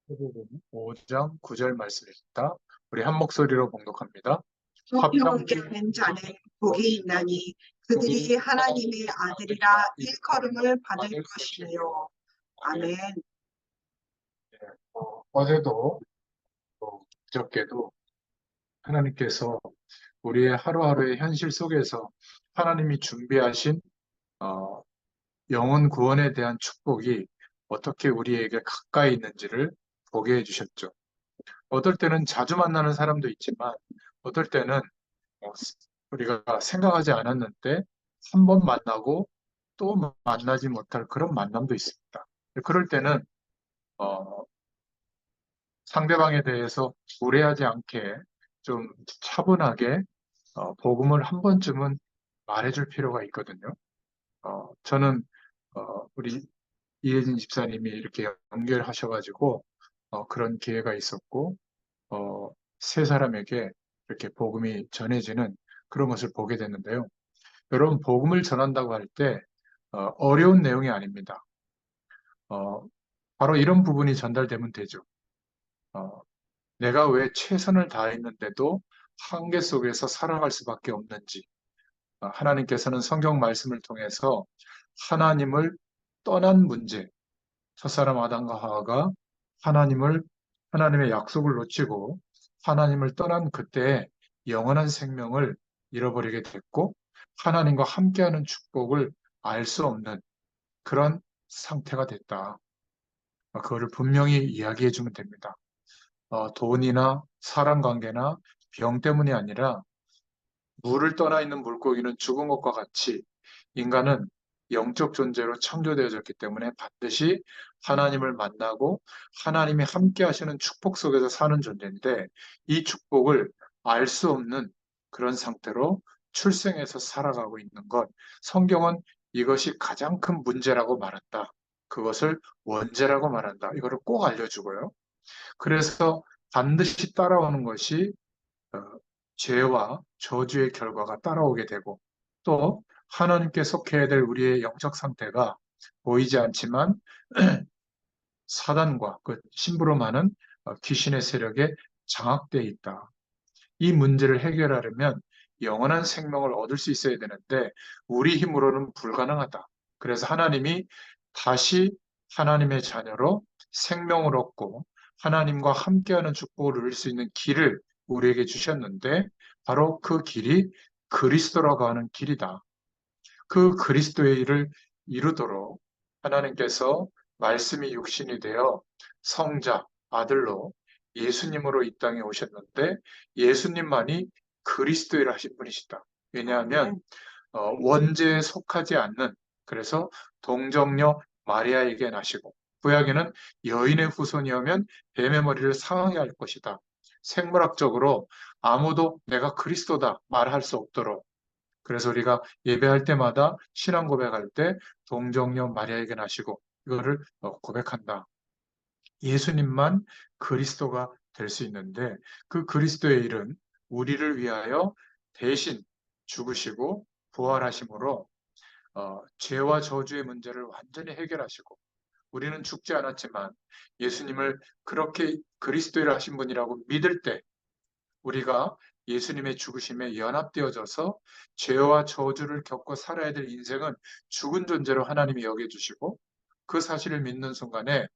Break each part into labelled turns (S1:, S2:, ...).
S1: 마태복음 5장 9절 말씀입니다. 우리 한 목소리로 봉독합니다.
S2: 성령께
S1: 화평케
S2: 된 자는 복이 있나니 그들이 하나님의 아들이라 일컬음을 받을 것이며. 아멘.
S1: 어제도 또 그저께도 하나님께서 우리의 하루하루의 현실 속에서 하나님이 준비하신 어, 영혼 구원에 대한 축복이 어떻게 우리에게 가까이 있는지를 보게 해주셨죠. 어떨 때는 자주 만나는 사람도 있지만 어떨 때는 어, 우리가 생각하지 않았는데 한 번 만나고 또 만나지 못할 그런 만남도 있습니다. 그럴 때는 어, 상대방에 대해서 무례하지 않게 좀 차분하게 복음을 한 번쯤은 말해줄 필요가 있거든요. 저는 우리 이혜진 집사님이 이렇게 연결하셔가지고 그런 기회가 있었고 세 사람에게 이렇게 복음이 전해지는 그런 것을 보게 됐는데요. 여러분, 복음을 전한다고 할 때 어려운 내용이 아닙니다. 어, 바로 이런 부분이 전달되면 되죠. 어, 내가 왜 최선을 다했는데도 한계 속에서 살아갈 수밖에 없는지, 하나님께서는 성경 말씀을 통해서 하나님을 떠난 문제, 첫사람 아담과 하와가 하나님을, 하나님의 약속을 놓치고 하나님을 떠난 그때에 영원한 생명을 잃어버리게 됐고, 하나님과 함께하는 축복을 알 수 없는 그런 상태가 됐다. 그거를 분명히 이야기해 주면 됩니다. 돈이나 사람 관계나 병 때문이 아니라 물을 떠나 있는 물고기는 죽은 것과 같이 인간은 영적 존재로 창조되어졌기 때문에 반드시 하나님을 만나고 하나님이 함께 하시는 축복 속에서 사는 존재인데 이 축복을 알 수 없는 그런 상태로 출생해서 살아가고 있는 것. 성경은 이것이 가장 큰 문제라고 말한다. 그것을 원죄라고 말한다. 이거를 꼭 알려주고요. 그래서 반드시 따라오는 것이 어, 죄와 저주의 결과가 따라오게 되고 또 하나님께 속해야 될 우리의 영적 상태가 보이지 않지만 사단과 그 심부름하는 귀신의 세력에 장악되어 있다. 이 문제를 해결하려면 영원한 생명을 얻을 수 있어야 되는데 우리 힘으로는 불가능하다. 그래서 하나님이 다시 하나님의 자녀로 생명을 얻고 하나님과 함께하는 축복을 누릴 수 있는 길을 우리에게 주셨는데 바로 그 길이 그리스도라고 하는 길이다. 그 그리스도의 일을 이루도록 하나님께서 말씀이 육신이 되어 성자, 아들로 예수님으로 이 땅에 오셨는데 예수님만이 그리스도의 일을 하신 분이시다. 왜냐하면 원죄에 속하지 않는 그래서 동정녀 마리아에게 나시고 구약에는 여인의 후손이오면 뱀의 머리를 상하게 할 것이다. 생물학적으로 아무도 내가 그리스도다 말할 수 없도록 그래서 우리가 예배할 때마다 신앙 고백할 때 동정녀 마리아에게 나시고 이거를 고백한다. 예수님만 그리스도가 될 수 있는데 그 그리스도의 일은 우리를 위하여 대신 죽으시고 부활하심으로 죄와 저주의 문제를 완전히 해결하시고 우리는 죽지 않았지만 예수님을 그렇게 그리스도를 하신 분이라고 믿을 때 우리가 예수님의 죽으심에 연합되어져서 죄와 저주를 겪고 살아야 될 인생은 죽은 존재로 하나님이 여겨주시고 그 사실을 믿는 순간에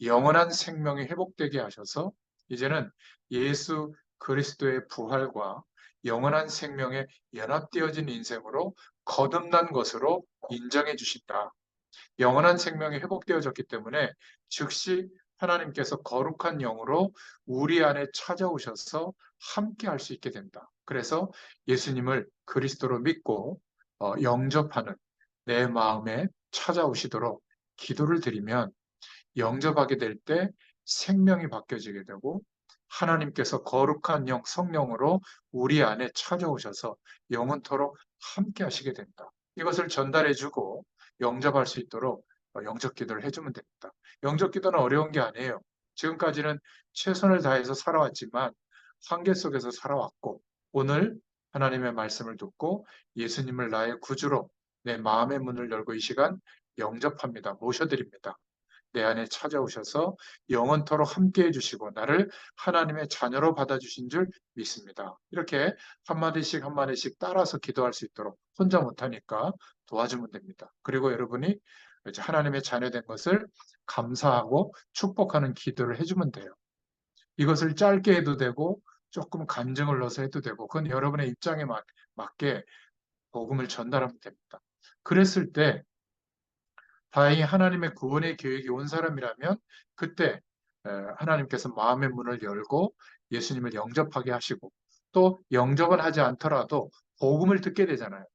S1: 영원한 생명이 회복되게 하셔서 이제는 예수 그리스도의 부활과 영원한 생명에 연합되어진 인생으로 거듭난 것으로 인정해 주신다. 영원한 생명이 회복되어졌기 때문에 즉시 하나님께서 거룩한 영으로 우리 안에 찾아오셔서 함께 할 수 있게 된다. 그래서 예수님을 그리스도로 믿고 영접하는 내 마음에 찾아오시도록 기도를 드리면 영접하게 될 때 생명이 바뀌어지게 되고 하나님께서 거룩한 영, 성령으로 우리 안에 찾아오셔서 영원토록 함께 하시게 된다. 이것을 전달해주고 영접할 수 있도록 영접 기도를 해주면 됩니다. 영접 기도는 어려운 게 아니에요. 지금까지는 최선을 다해서 살아왔지만 한계 속에서 살아왔고 오늘 하나님의 말씀을 듣고 예수님을 나의 구주로 내 마음의 문을 열고 이 시간 영접합니다. 모셔드립니다. 내 안에 찾아오셔서 영원토록 함께 해주시고 나를 하나님의 자녀로 받아주신 줄 믿습니다. 이렇게 한마디씩 한마디씩 따라서 기도할 수 있도록 혼자 못하니까 도와주면 됩니다. 그리고 여러분이 이제 하나님의 자녀된 것을 감사하고 축복하는 기도를 해주면 돼요. 이것을 짧게 해도 되고 조금 간증을 넣어서 해도 되고 그건 여러분의 입장에 맞게 복음을 전달하면 됩니다. 그랬을 때 다행히 하나님의 구원의 계획이 온 사람이라면 그때 하나님께서 마음의 문을 열고 예수님을 영접하게 하시고 또 영접은 하지 않더라도 복음을 듣게 되잖아요.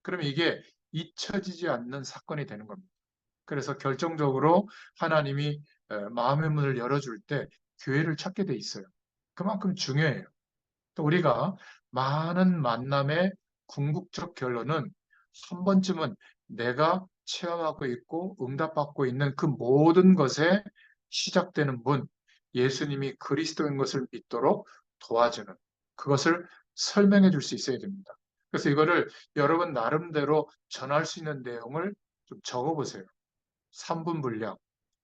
S1: 그러면 이게 잊혀지지 않는 사건이 되는 겁니다. 그래서 결정적으로 하나님이 마음의 문을 열어줄 때 교회를 찾게 돼 있어요. 그만큼 중요해요. 또 우리가 많은 만남의 궁극적 결론은 한 번쯤은 내가 체험하고 있고 응답받고 있는 그 모든 것에 시작되는 문, 예수님이 그리스도인 것을 믿도록 도와주는 그것을 설명해 줄 수 있어야 됩니다. 그래서 이거를 여러분 나름대로 전할 수 있는 내용을 좀 적어 보세요. 3분 분량,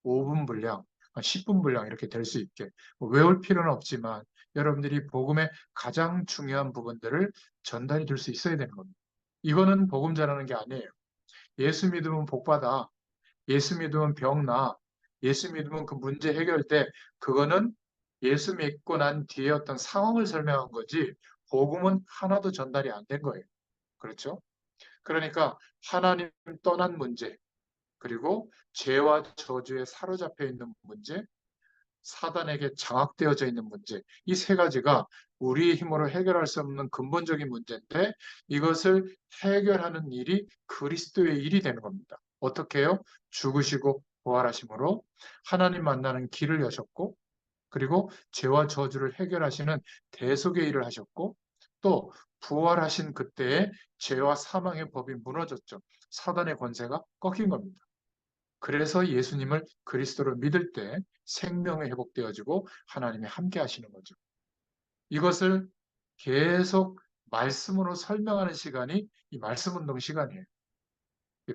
S1: 5분 분량, 10분 분량 이렇게 될 수 있게 뭐 외울 필요는 없지만 여러분들이 복음의 가장 중요한 부분들을 전달해 줄 수 있어야 되는 겁니다. 이거는 복음 전하는 게 아니에요. 예수 믿으면 복 받아. 예수 믿으면 병 나. 예수 믿으면 그 문제 해결돼. 그거는 예수 믿고 난 뒤에 어떤 상황을 설명한 거지 복음은 하나도 전달이 안 된 거예요. 그렇죠? 그러니까 하나님 떠난 문제, 그리고 죄와 저주에 사로잡혀 있는 문제, 사단에게 장악되어져 있는 문제, 이 세 가지가 우리의 힘으로 해결할 수 없는 근본적인 문제인데 이것을 해결하는 일이 그리스도의 일이 되는 겁니다. 어떻게 해요? 죽으시고 부활하심으로 하나님 만나는 길을 여셨고 그리고 죄와 저주를 해결하시는 대속의 일을 하셨고 또 부활하신 그때에 죄와 사망의 법이 무너졌죠. 사단의 권세가 꺾인 겁니다. 그래서 예수님을 그리스도로 믿을 때 생명이 회복되어지고 하나님이 함께 하시는 거죠. 이것을 계속 말씀으로 설명하는 시간이 이 말씀 운동 시간이에요.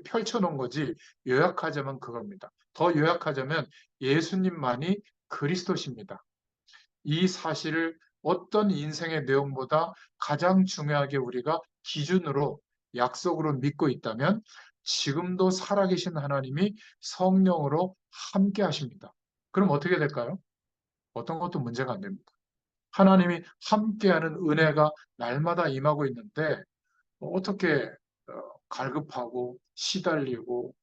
S1: 펼쳐놓은 거지 요약하자면 그겁니다. 더 요약하자면 예수님만이 그리스도십니다. 이 사실을 어떤 인생의 내용보다 가장 중요하게 우리가 기준으로 약속으로 믿고 있다면 지금도 살아계신 하나님이 성령으로 함께 하십니다. 그럼 어떻게 될까요? 어떤 것도 문제가 안 됩니다. 하나님이 함께하는 은혜가 날마다 임하고 있는데 어떻게 갈급하고 시달리고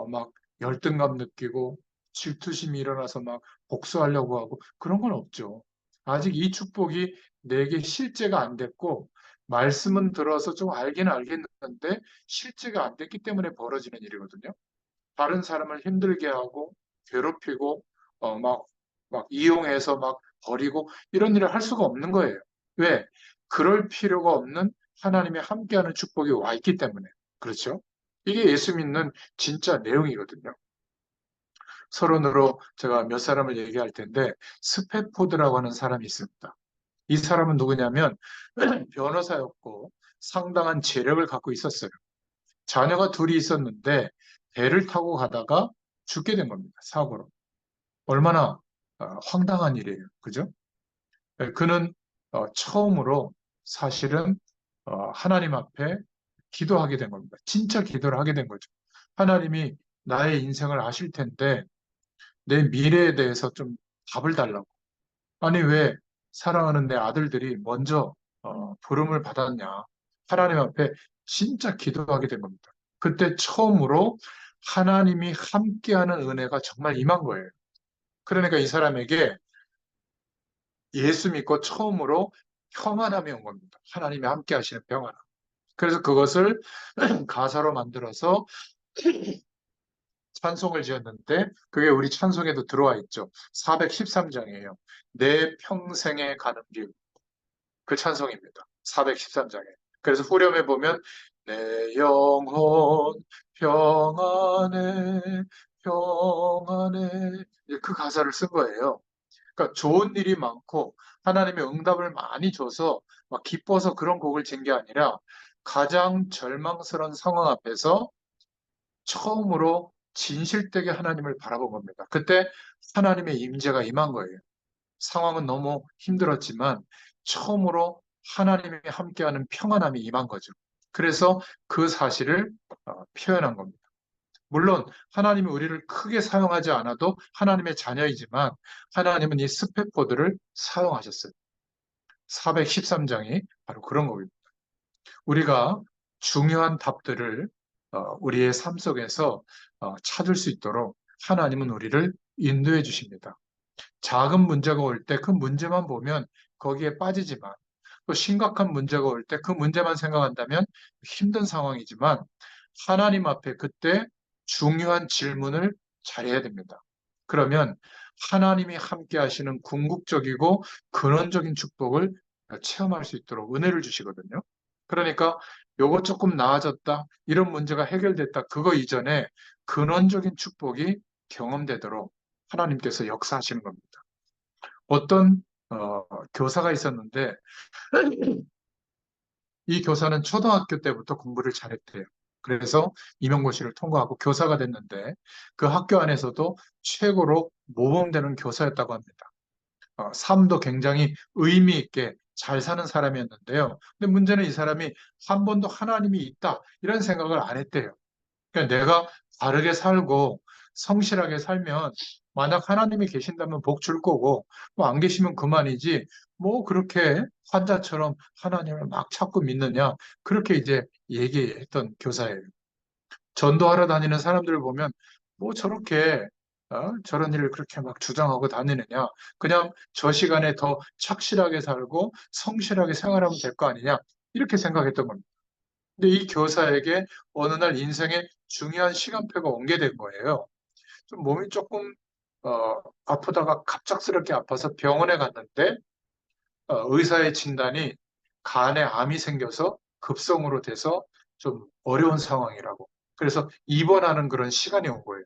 S1: 막 열등감 느끼고 질투심이 일어나서 막 복수하려고 하고 그런 건 없죠. 아직 이 축복이 내게 실제가 안 됐고 말씀은 들어서 좀 알기는 알겠는데 실제가 안 됐기 때문에 벌어지는 일이거든요. 다른 사람을 힘들게 하고 괴롭히고 막 이용해서 막 버리고 이런 일을 할 수가 없는 거예요. 왜? 그럴 필요가 없는 하나님이 함께하는 축복이 와 있기 때문에. 그렇죠? 이게 예수 믿는 진짜 내용이거든요. 서론으로 제가 몇 사람을 얘기할 텐데 스패포드라고 하는 사람이 있습니다. 이 사람은 누구냐면 변호사였고 상당한 재력을 갖고 있었어요. 자녀가 둘이 있었는데 배를 타고 가다가 죽게 된 겁니다. 사고로. 얼마나 황당한 일이에요. 그죠? 그는 처음으로 사실은 하나님 앞에 기도하게 된 겁니다. 진짜 기도를 하게 된 거죠. 하나님이 나의 인생을 아실 텐데 내 미래에 대해서 좀 답을 달라고. 아니 왜 사랑하는 내 아들들이 먼저 부름을 받았냐. 하나님 앞에 진짜 기도하게 된 겁니다. 그때 처음으로 하나님이 함께하는 은혜가 정말 임한 거예요. 그러니까 이 사람에게 예수 믿고 처음으로 평안함이 온 겁니다. 하나님이 함께 하시는 평안함. 그래서 그것을 가사로 만들어서 찬송을 지었는데 그게 우리 찬송에도 들어와 있죠. 413장이에요. 내 평생에 가는 길. 그 찬송입니다. 413장에. 그래서 후렴에 보면 내 영혼 평안해 평안해 그 가사를 쓴 거예요. 그러니까 좋은 일이 많고 하나님의 응답을 많이 줘서 막 기뻐서 그런 곡을 진 게 아니라 가장 절망스러운 상황 앞에서 처음으로 진실되게 하나님을 바라본 겁니다. 그때 하나님의 임재가 임한 거예요. 상황은 너무 힘들었지만 처음으로 하나님이 함께하는 평안함이 임한 거죠. 그래서 그 사실을 표현한 겁니다. 물론 하나님이 우리를 크게 사용하지 않아도 하나님의 자녀이지만 하나님은 이 스페포드를 사용하셨어요. 413장이 바로 그런 겁니다. 우리가 중요한 답들을 우리의 삶 속에서 찾을 수 있도록 하나님은 우리를 인도해 주십니다. 작은 문제가 올 때 그 문제만 보면 거기에 빠지지만 또 심각한 문제가 올 때 그 문제만 생각한다면 힘든 상황이지만 하나님 앞에 그때 중요한 질문을 잘해야 됩니다. 그러면 하나님이 함께 하시는 궁극적이고 근원적인 축복을 체험할 수 있도록 은혜를 주시거든요. 그러니까 요거 조금 나아졌다, 이런 문제가 해결됐다, 그거 이전에 근원적인 축복이 경험되도록 하나님께서 역사하시는 겁니다. 어떤 교사가 있었는데 이 교사는 초등학교 때부터 공부를 잘했대요. 그래서 임용고시를 통과하고 교사가 됐는데 그 학교 안에서도 최고로 모범되는 교사였다고 합니다. 삶도 굉장히 의미 있게 잘 사는 사람이었는데요. 근데 문제는 이 사람이 한 번도 하나님이 있다 이런 생각을 안 했대요. 그러니까 내가 바르게 살고 성실하게 살면 만약 하나님이 계신다면 복 줄 거고 뭐 안 계시면 그만이지 뭐 그렇게 환자처럼 하나님을 막 찾고 믿느냐 그렇게 이제 얘기했던 교사예요. 전도하러 다니는 사람들을 보면 뭐 저렇게 저런 일을 그렇게 막 주장하고 다니느냐 그냥 저 시간에 더 착실하게 살고 성실하게 생활하면 될 거 아니냐 이렇게 생각했던 겁니다. 근데 이 교사에게 어느 날 인생의 중요한 시간표가 온 게 된 거예요. 좀 몸이 조금 아프다가 갑작스럽게 아파서 병원에 갔는데 의사의 진단이 간에 암이 생겨서 급성으로 돼서 좀 어려운 상황이라고. 그래서 입원하는 그런 시간이 온 거예요.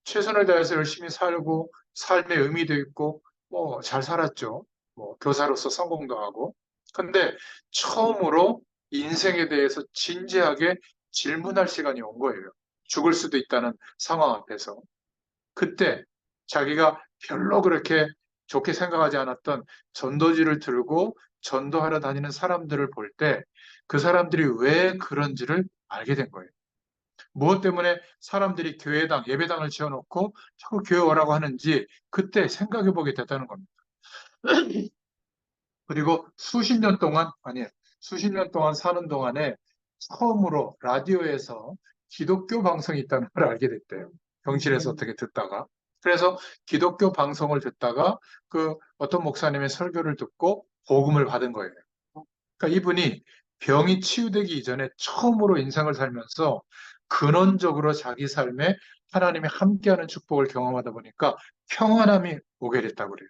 S1: 최선을 다해서 열심히 살고 삶의 의미도 있고 뭐 잘 살았죠. 뭐 교사로서 성공도 하고. 근데 처음으로 인생에 대해서 진지하게 질문할 시간이 온 거예요. 죽을 수도 있다는 상황 앞에서. 그때 자기가 별로 그렇게 좋게 생각하지 않았던 전도지를 들고 전도하러 다니는 사람들을 볼 때 그 사람들이 왜 그런지를 알게 된 거예요. 무엇 때문에 사람들이 교회당, 예배당을 지어놓고 자꾸 교회 오라고 하는지 그때 생각해 보게 됐다는 겁니다. 그리고 수십 년 동안 사는 동안에 처음으로 라디오에서 기독교 방송이 있다는 걸 알게 됐대요. 병실에서 어떻게 듣다가. 그래서 기독교 방송을 듣다가 그 어떤 목사님의 설교를 듣고 복음을 받은 거예요. 그러니까 이분이 병이 치유되기 이전에 처음으로 인생을 살면서 근원적으로 자기 삶에 하나님이 함께하는 축복을 경험하다 보니까 평안함이 오게 됐다고 그래요.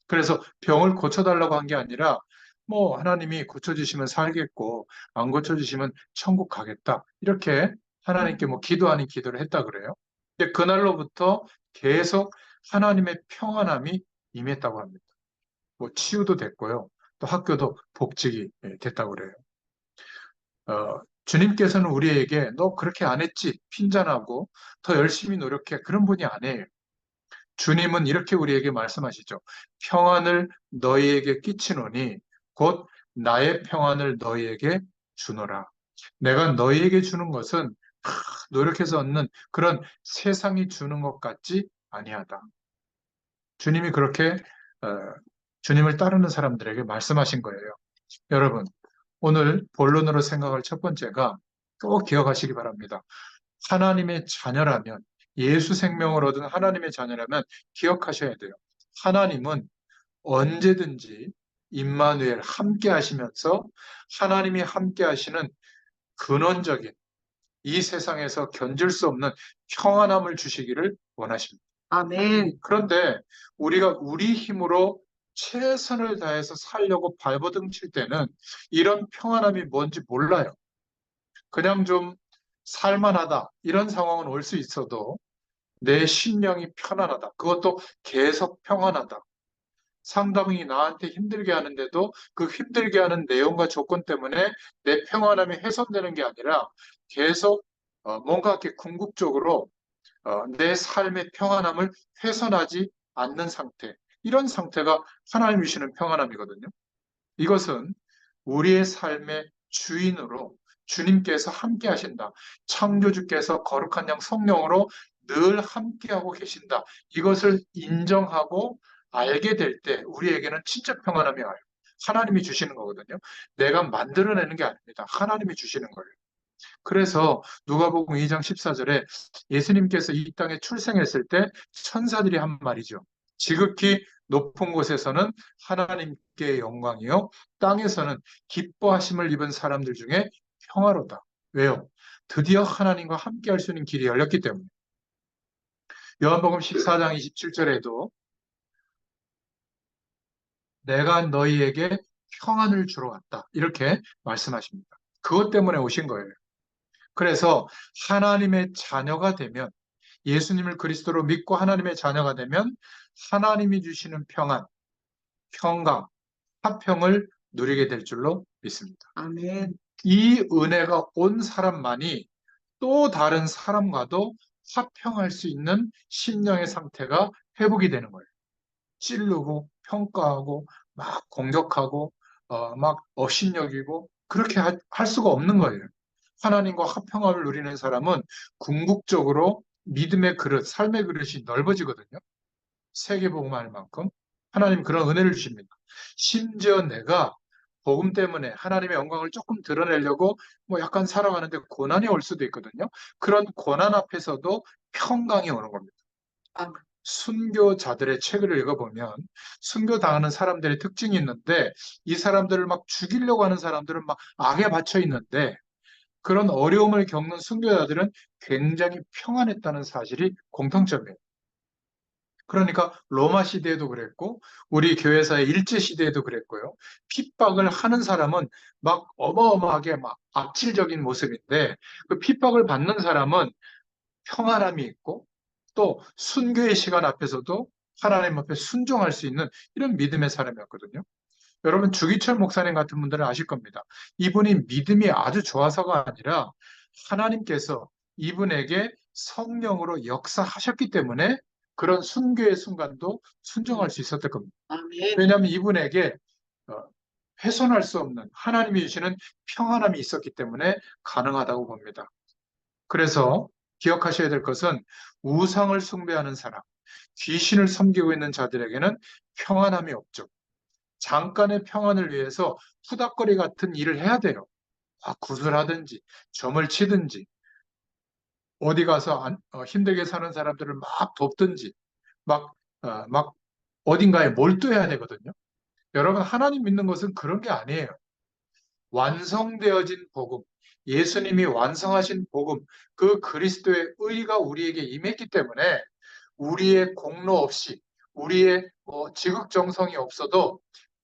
S1: 그래서 병을 고쳐달라고 한 게 아니라 뭐 하나님이 고쳐주시면 살겠고 안 고쳐주시면 천국 가겠다. 이렇게 하나님께 뭐 기도 아닌 기도를 했다 그래요. 근데 그날로부터 계속 하나님의 평안함이 임했다고 합니다. 뭐 치유도 됐고요. 또 학교도 복직이 됐다고 그래요. 주님께서는 우리에게 너 그렇게 안 했지? 핀잔하고 더 열심히 노력해. 그런 분이 아니에요. 주님은 이렇게 우리에게 말씀하시죠. 평안을 너희에게 끼치노니 곧 나의 평안을 너희에게 주노라. 내가 너희에게 주는 것은 노력해서 얻는 그런 세상이 주는 것 같지 아니하다. 주님이 그렇게 어, 주님을 따르는 사람들에게 말씀하신 거예요. 여러분, 오늘 본론으로 생각할 첫 번째가 꼭 기억하시기 바랍니다. 하나님의 자녀라면, 예수 생명을 얻은 하나님의 자녀라면 기억하셔야 돼요. 하나님은 언제든지 임마누엘 함께 하시면서 하나님이 함께 하시는 근원적인 이 세상에서 견딜 수 없는 평안함을 주시기를 원하십니다.
S2: 아멘.
S1: 그런데 우리가 우리 힘으로 최선을 다해서 살려고 발버둥 칠 때는 이런 평안함이 뭔지 몰라요. 그냥 좀 살만하다. 이런 상황은 올 수 있어도 내 심령이 편안하다. 그것도 계속 평안하다. 상대방이 나한테 힘들게 하는데도 그 힘들게 하는 내용과 조건 때문에 내 평안함이 훼손되는 게 아니라 계속 뭔가 이렇게 궁극적으로 내 삶의 평안함을 훼손하지 않는 상태. 이런 상태가 하나님 주시는 평안함이거든요. 이것은 우리의 삶의 주인으로 주님께서 함께 하신다. 창조주께서 거룩한 양 성령으로 늘 함께하고 계신다. 이것을 인정하고 알게 될 때 우리에게는 진짜 평안함이 와요. 하나님이 주시는 거거든요. 내가 만들어내는 게 아닙니다. 하나님이 주시는 거예요. 그래서 누가복음 2장 14절에 예수님께서 이 땅에 출생했을 때 천사들이 한 말이죠. 지극히 높은 곳에서는 하나님께 영광이요, 땅에서는 기뻐하심을 입은 사람들 중에 평화로다. 왜요? 드디어 하나님과 함께 할 수 있는 길이 열렸기 때문에. 요한복음 14장 27절에도 내가 너희에게 평안을 주러 왔다. 이렇게 말씀하십니다. 그것 때문에 오신 거예요. 그래서 하나님의 자녀가 되면, 예수님을 그리스도로 믿고 하나님의 자녀가 되면 하나님이 주시는 평안, 평강, 화평을 누리게 될 줄로 믿습니다.
S2: 아멘.
S1: 이 은혜가 온 사람만이 또 다른 사람과도 화평할 수 있는 심령의 상태가 회복이 되는 거예요. 찌르고 평가하고 막 공격하고 막 업신여기고 그렇게 할 수가 없는 거예요. 하나님과 화평함을 누리는 사람은 궁극적으로 믿음의 그릇, 삶의 그릇이 넓어지거든요. 세계복음할 만큼 하나님 그런 은혜를 주십니다. 심지어 내가 복음 때문에 하나님의 영광을 조금 드러내려고 뭐 약간 살아가는데 고난이 올 수도 있거든요. 그런 고난 앞에서도 평강이 오는 겁니다.
S2: 아멘.
S1: 순교자들의 책을 읽어보면 순교당하는 사람들의 특징이 있는데, 이 사람들을 막 죽이려고 하는 사람들은 막 악에 받쳐 있는데, 그런 어려움을 겪는 순교자들은 굉장히 평안했다는 사실이 공통점이에요. 그러니까 로마 시대에도 그랬고 우리 교회사의 일제 시대에도 그랬고요. 핍박을 하는 사람은 막 어마어마하게 막 악질적인 모습인데, 그 핍박을 받는 사람은 평안함이 있고 또 순교의 시간 앞에서도 하나님 앞에 순종할 수 있는 이런 믿음의 사람이었거든요. 여러분, 주기철 목사님 같은 분들은 아실 겁니다. 이분이 믿음이 아주 좋아서가 아니라 하나님께서 이분에게 성령으로 역사하셨기 때문에 그런 순교의 순간도 순종할 수 있었을 겁니다.
S2: 아멘.
S1: 왜냐하면 이분에게 어, 훼손할 수 없는 하나님이 주시는 평안함이 있었기 때문에 가능하다고 봅니다. 그래서 기억하셔야 될 것은 우상을 숭배하는 사람, 귀신을 섬기고 있는 자들에게는 평안함이 없죠. 잠깐의 평안을 위해서 후닥거리 같은 일을 해야 돼요. 구슬하든지 점을 치든지 어디 가서 힘들게 사는 사람들을 막 돕든지 막, 막 어딘가에 몰두해야 되거든요. 여러분, 하나님 믿는 것은 그런 게 아니에요. 완성되어진 복음, 예수님이 완성하신 복음, 그 그리스도의 의가 우리에게 임했기 때문에 우리의 공로 없이, 우리의 지극정성이 없어도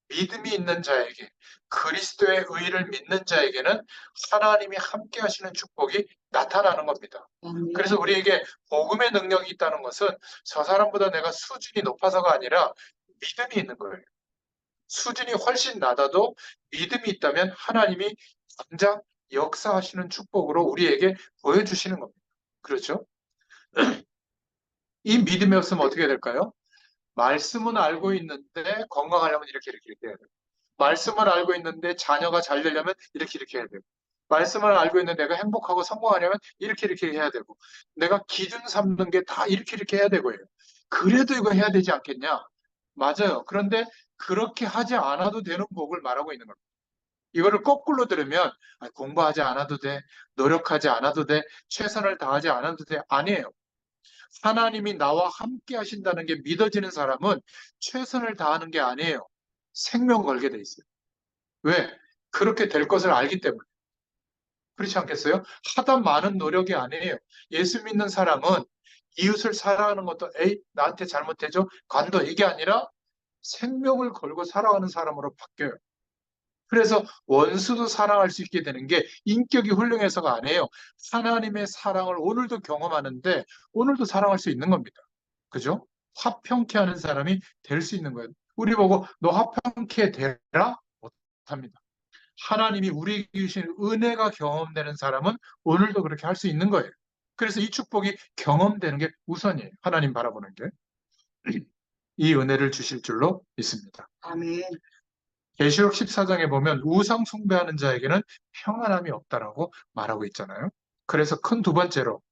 S1: 믿음이 있는 자에게, 그리스도의 의를 믿는 자에게는 하나님이 함께 하시는 축복이 나타나는 겁니다.
S2: 아멘.
S1: 그래서 우리에게 복음의 능력이 있다는 것은 저 사람보다 내가 수준이 높아서가 아니라 믿음이 있는 거예요. 수준이 훨씬 낮아도 믿음이 있다면 하나님이 당장 역사하시는 축복으로 우리에게 보여주시는 겁니다. 그렇죠? 이 믿음이 없으면 어떻게 될까요? 말씀은 알고 있는데 건강하려면 이렇게 해야 돼요. 말씀을 알고 있는데 자녀가 잘 되려면 이렇게 해야 되고, 말씀을 알고 있는데 내가 행복하고 성공하려면 이렇게 해야 되고, 내가 기준 삼는 게 다 이렇게 해야 되고요. 그래도 이거 해야 되지 않겠냐? 맞아요. 그런데 그렇게 하지 않아도 되는 복을 말하고 있는 겁니다. 이거를 거꾸로 들으면 공부하지 않아도 돼, 노력하지 않아도 돼, 최선을 다하지 않아도 돼. 아니에요. 하나님이 나와 함께 하신다는 게 믿어지는 사람은 최선을 다하는 게 아니에요. 생명 걸게 돼 있어요. 왜? 그렇게 될 것을 알기 때문에. 그렇지 않겠어요? 하다 많은 노력이 아니에요. 예수 믿는 사람은 이웃을 사랑하는 것도 에이 나한테 잘못해줘 관도 이게 아니라 생명을 걸고 살아가는 사람으로 바뀌어요. 그래서 원수도 사랑할 수 있게 되는 게 인격이 훌륭해서가 아니에요. 하나님의 사랑을 오늘도 경험하는데 오늘도 사랑할 수 있는 겁니다. 그죠? 화평케 하는 사람이 될 수 있는 거예요. 우리 보고 너 화평케 되라? 못합니다. 하나님이 우리에게 주신 은혜가 경험되는 사람은 오늘도 그렇게 할 수 있는 거예요. 그래서 이 축복이 경험되는 게 우선이에요. 하나님 바라보는 게. 이 은혜를 주실 줄로 믿습니다.
S2: 아멘.
S1: 계시록 14장에 보면 우상 숭배하는 자에게는 평안함이 없다라고 말하고 있잖아요. 그래서 큰 두 번째로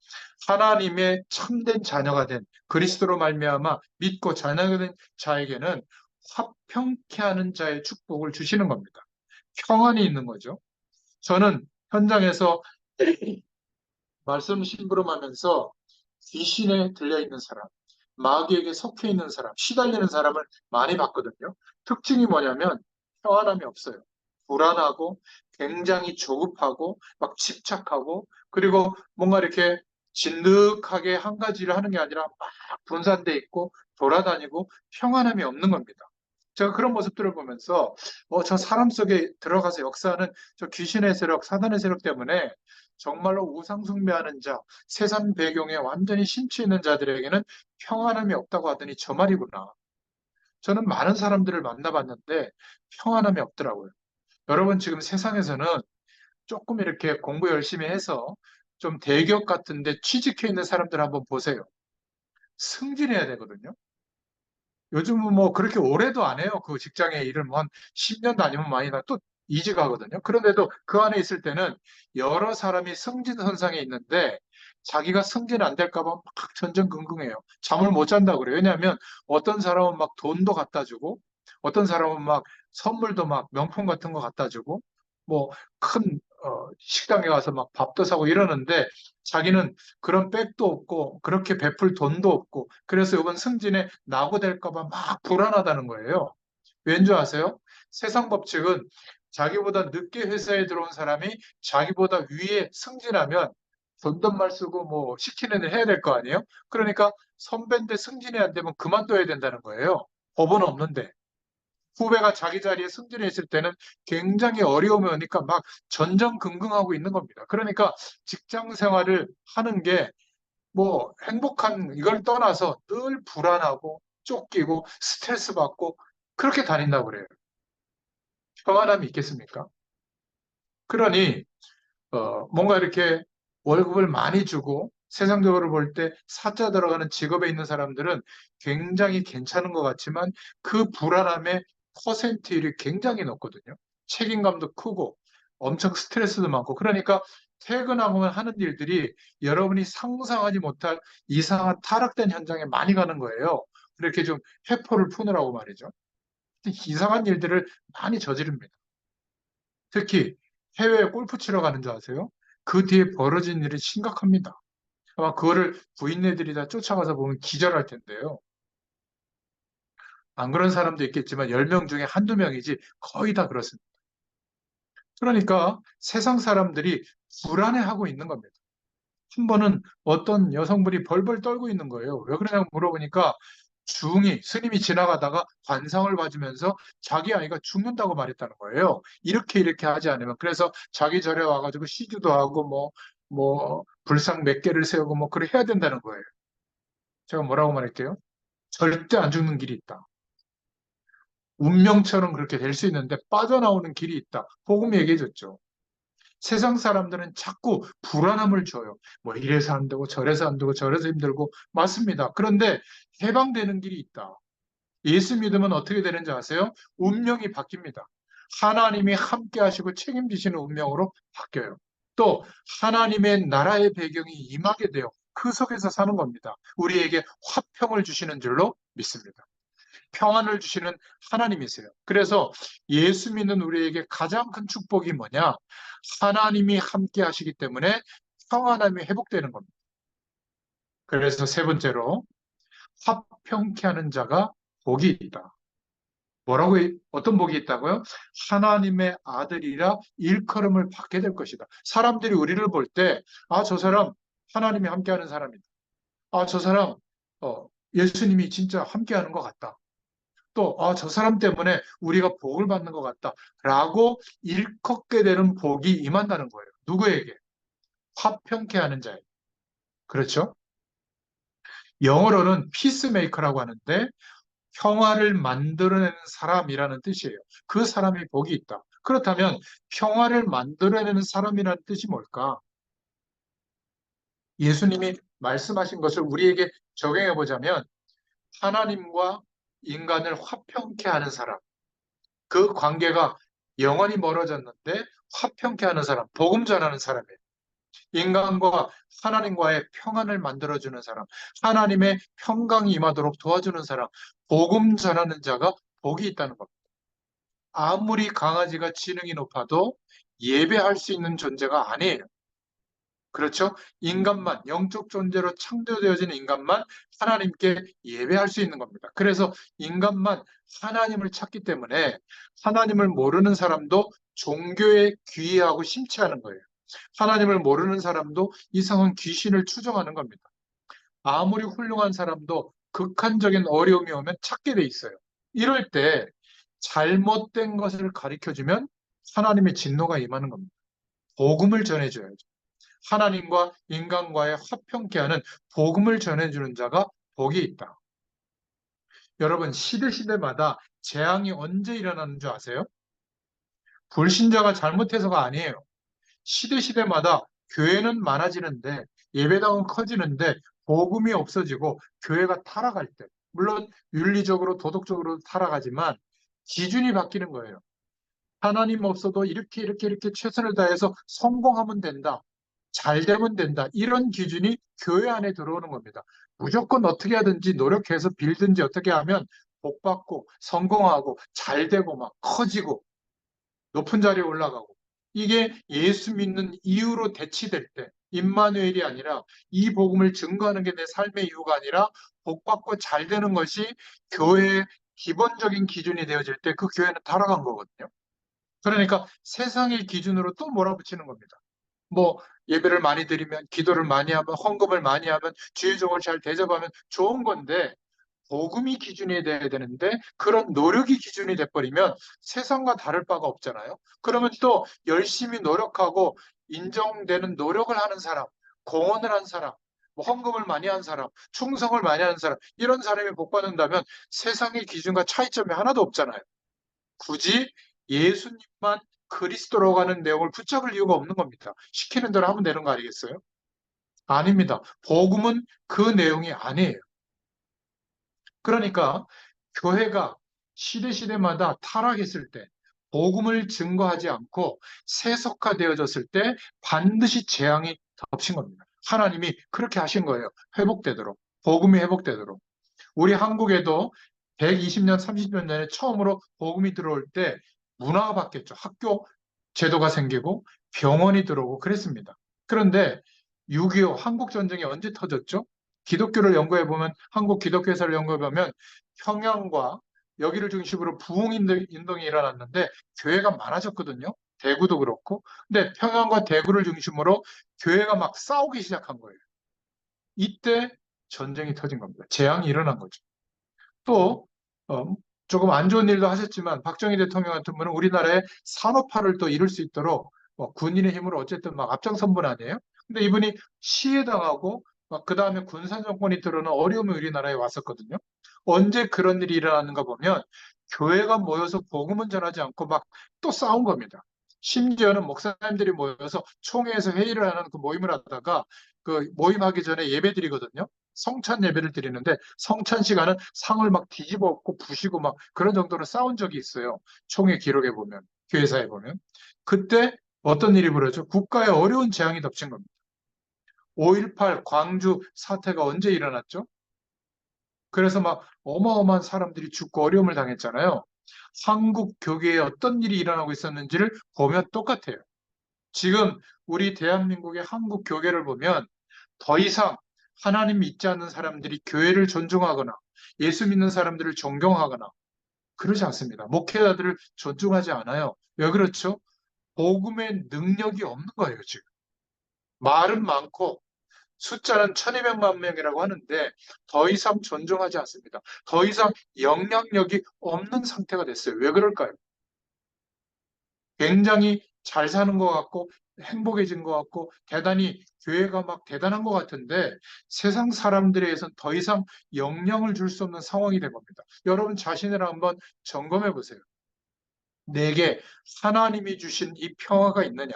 S1: 하나님의 참된 자녀가 된 그리스도로 말미암아 믿고 자녀가 된 자에게는 화평케 하는 자의 축복을 주시는 겁니다. 평안이 있는 거죠. 저는 현장에서 말씀 심부름하면서 귀신에 들려 있는 사람, 마귀에게 속해 있는 사람, 시달리는 사람을 많이 봤거든요. 특징이 뭐냐면 평안함이 없어요. 불안하고 굉장히 조급하고 막 집착하고 그리고 뭔가 이렇게 진득하게 한 가지를 하는 게 아니라 막 분산돼 있고 돌아다니고 평안함이 없는 겁니다. 제가 그런 모습들을 보면서 저 사람 속에 들어가서 역사하는 저 귀신의 세력, 사단의 세력 때문에 정말로 우상 숭배하는 자, 세상 배경에 완전히 심취해 있는 자들에게는 평안함이 없다고 하더니 저 말이구나. 저는 많은 사람들을 만나봤는데 평안함이 없더라고요. 여러분 지금 세상에서는 조금 이렇게 공부 열심히 해서 좀 대기업 같은데 취직해 있는 사람들 한번 보세요. 승진해야 되거든요. 요즘은 뭐 그렇게 오래도 안 해요. 그 직장에 일을 뭐한 10년 다니면 많이 또 이직하거든요. 그런데도 그 안에 있을 때는 여러 사람이 승진선상에 있는데 자기가 승진 안 될까 봐 막 전전긍긍해요. 잠을 못 잔다고 그래요. 왜냐하면 어떤 사람은 막 돈도 갖다 주고 어떤 사람은 막 선물도 막 명품 같은 거 갖다 주고 뭐 큰 식당에 가서 막 밥도 사고 이러는데 자기는 그런 백도 없고 그렇게 베풀 돈도 없고 그래서 이번 승진에 낙오될까 봐 막 불안하다는 거예요. 왠지 아세요? 세상 법칙은 자기보다 늦게 회사에 들어온 사람이 자기보다 위에 승진하면 존댓말 쓰고 뭐 시키는 일 해야 될 거 아니에요? 그러니까 선배인데 승진이 안 되면 그만둬야 된다는 거예요. 법은 없는데. 후배가 자기 자리에 승진해 있을 때는 굉장히 어려움이 오니까 막 전전긍긍하고 있는 겁니다. 그러니까 직장 생활을 하는 게 뭐 행복한 이걸 떠나서 늘 불안하고 쫓기고 스트레스 받고 그렇게 다닌다고 그래요. 평안함이 있겠습니까? 그러니 뭔가 이렇게 월급을 많이 주고 세상적으로 볼 때 사자 들어가는 직업에 있는 사람들은 굉장히 괜찮은 것 같지만 그 불안함의 퍼센트율이 굉장히 높거든요. 책임감도 크고 엄청 스트레스도 많고 그러니까 퇴근하고 하는 일들이 여러분이 상상하지 못할 이상한 타락된 현장에 많이 가는 거예요. 이렇게 좀 회포를 푸느라고 말이죠. 이상한 일들을 많이 저지릅니다. 특히 해외에 골프 치러 가는 줄 아세요? 그 뒤에 벌어진 일이 심각합니다. 아마 그거를 부인네들이 다 쫓아가서 보면 기절할 텐데요. 안 그런 사람도 있겠지만 10명 중에 한두 명이지 거의 다 그렇습니다. 그러니까 세상 사람들이 불안해하고 있는 겁니다. 한 번은 어떤 여성분이 벌벌 떨고 있는 거예요. 왜 그러냐고 물어보니까 스님이 지나가다가 관상을 봐주면서 자기 아이가 죽는다고 말했다는 거예요. 이렇게 하지 않으면. 그래서 자기 절에 와가지고 시주도 하고 불상 몇 개를 세우고 뭐 그래 해야 된다는 거예요. 제가 뭐라고 말할게요? 절대 안 죽는 길이 있다. 운명처럼 그렇게 될 수 있는데 빠져나오는 길이 있다. 복음이 얘기해 줬죠. 세상 사람들은 자꾸 불안함을 줘요. 뭐 이래서 안 되고 저래서 안 되고 저래서 힘들고 맞습니다. 그런데 해방되는 길이 있다. 예수 믿으면 어떻게 되는지 아세요? 운명이 바뀝니다. 하나님이 함께 하시고 책임지시는 운명으로 바뀌어요. 또 하나님의 나라의 배경이 임하게 돼요. 그 속에서 사는 겁니다. 우리에게 화평을 주시는 줄로 믿습니다. 평안을 주시는 하나님이세요. 그래서 예수 믿는 우리에게 가장 큰 축복이 뭐냐? 하나님이 함께 하시기 때문에 평안함이 회복되는 겁니다. 그래서 세 번째로 화평케 하는 자가 복이 있다. 어떤 복이 있다고요? 하나님의 아들이라 일컬음을 받게 될 것이다. 사람들이 우리를 볼 때, 저 사람 하나님이 함께하는 사람이다. 저 사람 예수님이 진짜 함께하는 것 같다. 또, 저 사람 때문에 우리가 복을 받는 것 같다. 라고 일컫게 되는 복이 임한다는 거예요. 누구에게? 화평케 하는 자에게. 그렇죠? 영어로는 피스메이커라고 하는데 평화를 만들어내는 사람이라는 뜻이에요. 그 사람이 복이 있다. 그렇다면 평화를 만들어내는 사람이라는 뜻이 뭘까? 예수님이 말씀하신 것을 우리에게 적용해 보자면 하나님과 인간을 화평케 하는 사람, 그 관계가 영원히 멀어졌는데 화평케 하는 사람, 복음 전하는 사람이에요. 인간과 하나님과의 평안을 만들어주는 사람, 하나님의 평강이 임하도록 도와주는 사람, 복음 전하는 자가 복이 있다는 겁니다. 아무리 강아지가 지능이 높아도 예배할 수 있는 존재가 아니에요. 그렇죠? 인간만, 영적 존재로 창조되어진 인간만 하나님께 예배할 수 있는 겁니다. 그래서 인간만 하나님을 찾기 때문에 하나님을 모르는 사람도 종교에 귀의하고 심취하는 거예요. 하나님을 모르는 사람도 이상한 귀신을 추종하는 겁니다. 아무리 훌륭한 사람도 극한적인 어려움이 오면 찾게 돼 있어요. 이럴 때 잘못된 것을 가르쳐주면 하나님의 진노가 임하는 겁니다. 복음을 전해줘야죠. 하나님과 인간과의 화평케 하는 복음을 전해주는 자가 복이 있다. 여러분, 시대마다 재앙이 언제 일어나는 줄 아세요? 불신자가 잘못해서가 아니에요. 시대마다 교회는 많아지는데 예배당은 커지는데 복음이 없어지고 교회가 타락할 때, 물론 윤리적으로 도덕적으로 타락하지만 기준이 바뀌는 거예요. 하나님 없어도 이렇게 최선을 다해서 성공하면 된다. 잘 되면 된다. 이런 기준이 교회 안에 들어오는 겁니다. 무조건 어떻게 하든지 노력해서 빌든지 어떻게 하면 복 받고 성공하고 잘 되고 막 커지고 높은 자리에 올라가고 이게 예수 믿는 이유로 대치될 때 임마누엘이 아니라 이 복음을 증거하는 게 내 삶의 이유가 아니라 복 받고 잘 되는 것이 교회의 기본적인 기준이 되어질 때 그 교회는 타락한 거거든요. 그러니까 세상의 기준으로 또 몰아붙이는 겁니다. 뭐 예배를 많이 드리면 기도를 많이 하면 헌금을 많이 하면 주의종을 잘 대접하면 좋은 건데 복음이 기준이 돼야 되는데 그런 노력이 기준이 돼버리면 세상과 다를 바가 없잖아요. 그러면 또 열심히 노력하고 인정되는 노력을 하는 사람, 공헌을 한 사람, 뭐 헌금을 많이 한 사람, 충성을 많이 하는 사람 이런 사람이 복 받는다면 세상의 기준과 차이점이 하나도 없잖아요. 굳이 예수님만 그리스도라고 하는 내용을 붙잡을 이유가 없는 겁니다. 시키는 대로 하면 되는 거 아니겠어요? 아닙니다. 복음은 그 내용이 아니에요. 그러니까 교회가 시대마다 타락했을 때, 복음을 증거하지 않고 세속화되어졌을 때 반드시 재앙이 덮친 겁니다. 하나님이 그렇게 하신 거예요. 회복되도록. 복음이 회복되도록. 우리 한국에도 120년, 30년 전에 처음으로 복음이 들어올 때 문화가 바뀌었죠. 학교 제도가 생기고 병원이 들어오고 그랬습니다. 그런데 6.25 한국전쟁이 언제 터졌죠? 기독교를 연구해보면, 한국 기독교사를 연구해보면 평양과 여기를 중심으로 부흥운동이 일어났는데 교회가 많아졌거든요. 대구도 그렇고. 근데 평양과 대구를 중심으로 교회가 막 싸우기 시작한 거예요. 이때 전쟁이 터진 겁니다. 재앙이 일어난 거죠. 또 조금 안 좋은 일도 하셨지만 박정희 대통령 같은 분은 우리나라의 산업화를 또 이룰 수 있도록 군인의 힘으로 어쨌든 막 앞장선 분 아니에요? 근데 이분이 시해당하고 그 다음에 군사 정권이 들어오는 어려움이 우리나라에 왔었거든요. 언제 그런 일이 일어나는가 보면 교회가 모여서 복음은 전하지 않고 막 또 싸운 겁니다. 심지어는 목사님들이 모여서 총회에서 회의를 하는 그 모임을 하다가 그 모임하기 전에 예배 드리거든요. 성찬 예배를 드리는데 성찬 시간은 상을 막 뒤집어 엎고 부시고 막 그런 정도로 싸운 적이 있어요. 총회 기록에 보면, 교회사에 보면. 그때 어떤 일이 벌어졌죠? 국가에 어려운 재앙이 덮친 겁니다. 5.18 광주 사태가 언제 일어났죠? 그래서 막 어마어마한 사람들이 죽고 어려움을 당했잖아요. 한국 교계에 어떤 일이 일어나고 있었는지를 보면 똑같아요. 지금 우리 대한민국의 한국 교계를 보면 더 이상 하나님 믿지 않는 사람들이 교회를 존중하거나 예수 믿는 사람들을 존경하거나 그러지 않습니다. 목회자들을 존중하지 않아요. 왜 그렇죠? 복음의 능력이 없는 거예요, 지금. 말은 많고 숫자는 1200만 명이라고 하는데 더 이상 존중하지 않습니다. 더 이상 영향력이 없는 상태가 됐어요. 왜 그럴까요? 굉장히 잘 사는 것 같고 행복해진 것 같고 대단히 교회가 막 대단한 것 같은데 세상 사람들에 의해서는 더 이상 영향을 줄 수 없는 상황이 된 겁니다. 여러분 자신을 한번 점검해 보세요. 내게 하나님이 주신 이 평화가 있느냐,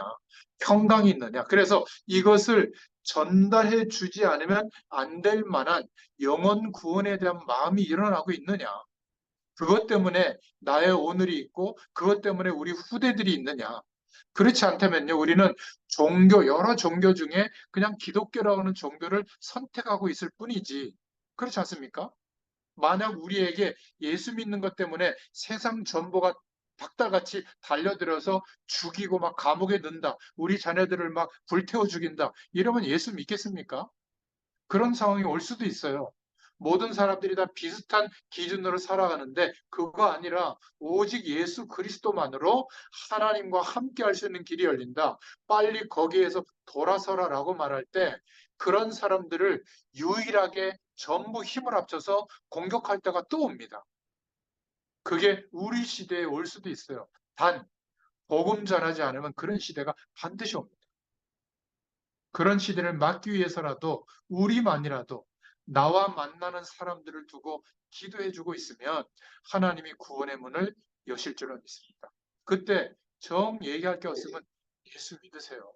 S1: 평강이 있느냐. 그래서 이것을 전달해 주지 않으면 안 될 만한 영혼 구원에 대한 마음이 일어나고 있느냐. 그것 때문에 나의 오늘이 있고 그것 때문에 우리 후대들이 있느냐. 그렇지 않다면요, 우리는 여러 종교 중에 그냥 기독교라고 하는 종교를 선택하고 있을 뿐이지. 그렇지 않습니까? 만약 우리에게 예수 믿는 것 때문에 세상 전부가 닭달같이 달려들어서 죽이고 막 감옥에 넣는다. 우리 자녀들을 막 불태워 죽인다. 이러면 예수 믿겠습니까? 그런 상황이 올 수도 있어요. 모든 사람들이 다 비슷한 기준으로 살아가는데 그거 아니라 오직 예수 그리스도만으로 하나님과 함께 할 수 있는 길이 열린다. 빨리 거기에서 돌아서라라고 말할 때 그런 사람들을 유일하게 전부 힘을 합쳐서 공격할 때가 또 옵니다. 그게 우리 시대에 올 수도 있어요. 단, 복음 전하지 않으면 그런 시대가 반드시 옵니다. 그런 시대를 막기 위해서라도 우리만이라도 나와 만나는 사람들을 두고 기도해주고 있으면 하나님이 구원의 문을 여실 줄은 믿습니다. 그때 정 얘기할 게 없으면 예수 믿으세요.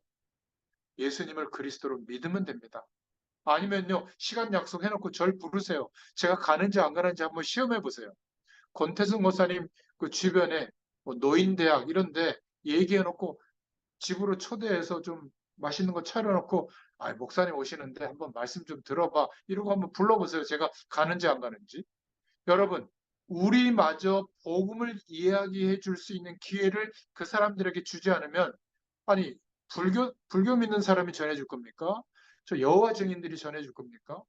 S1: 예수님을 그리스도로 믿으면 됩니다. 아니면요, 시간 약속해놓고 절 부르세요. 제가 가는지 안 가는지 한번 시험해 보세요. 권태승 목사님 그 주변에 뭐 노인대학 이런데 얘기해놓고 집으로 초대해서 좀 맛있는 거 차려놓고 아, 목사님 오시는데 한번 말씀 좀 들어봐. 이러고 한번 불러보세요. 제가 가는지 안 가는지. 여러분, 우리마저 복음을 이야기해 줄 수 있는 기회를 그 사람들에게 주지 않으면 아니 불교 믿는 사람이 전해줄 겁니까? 저 여호와 증인들이 전해줄 겁니까?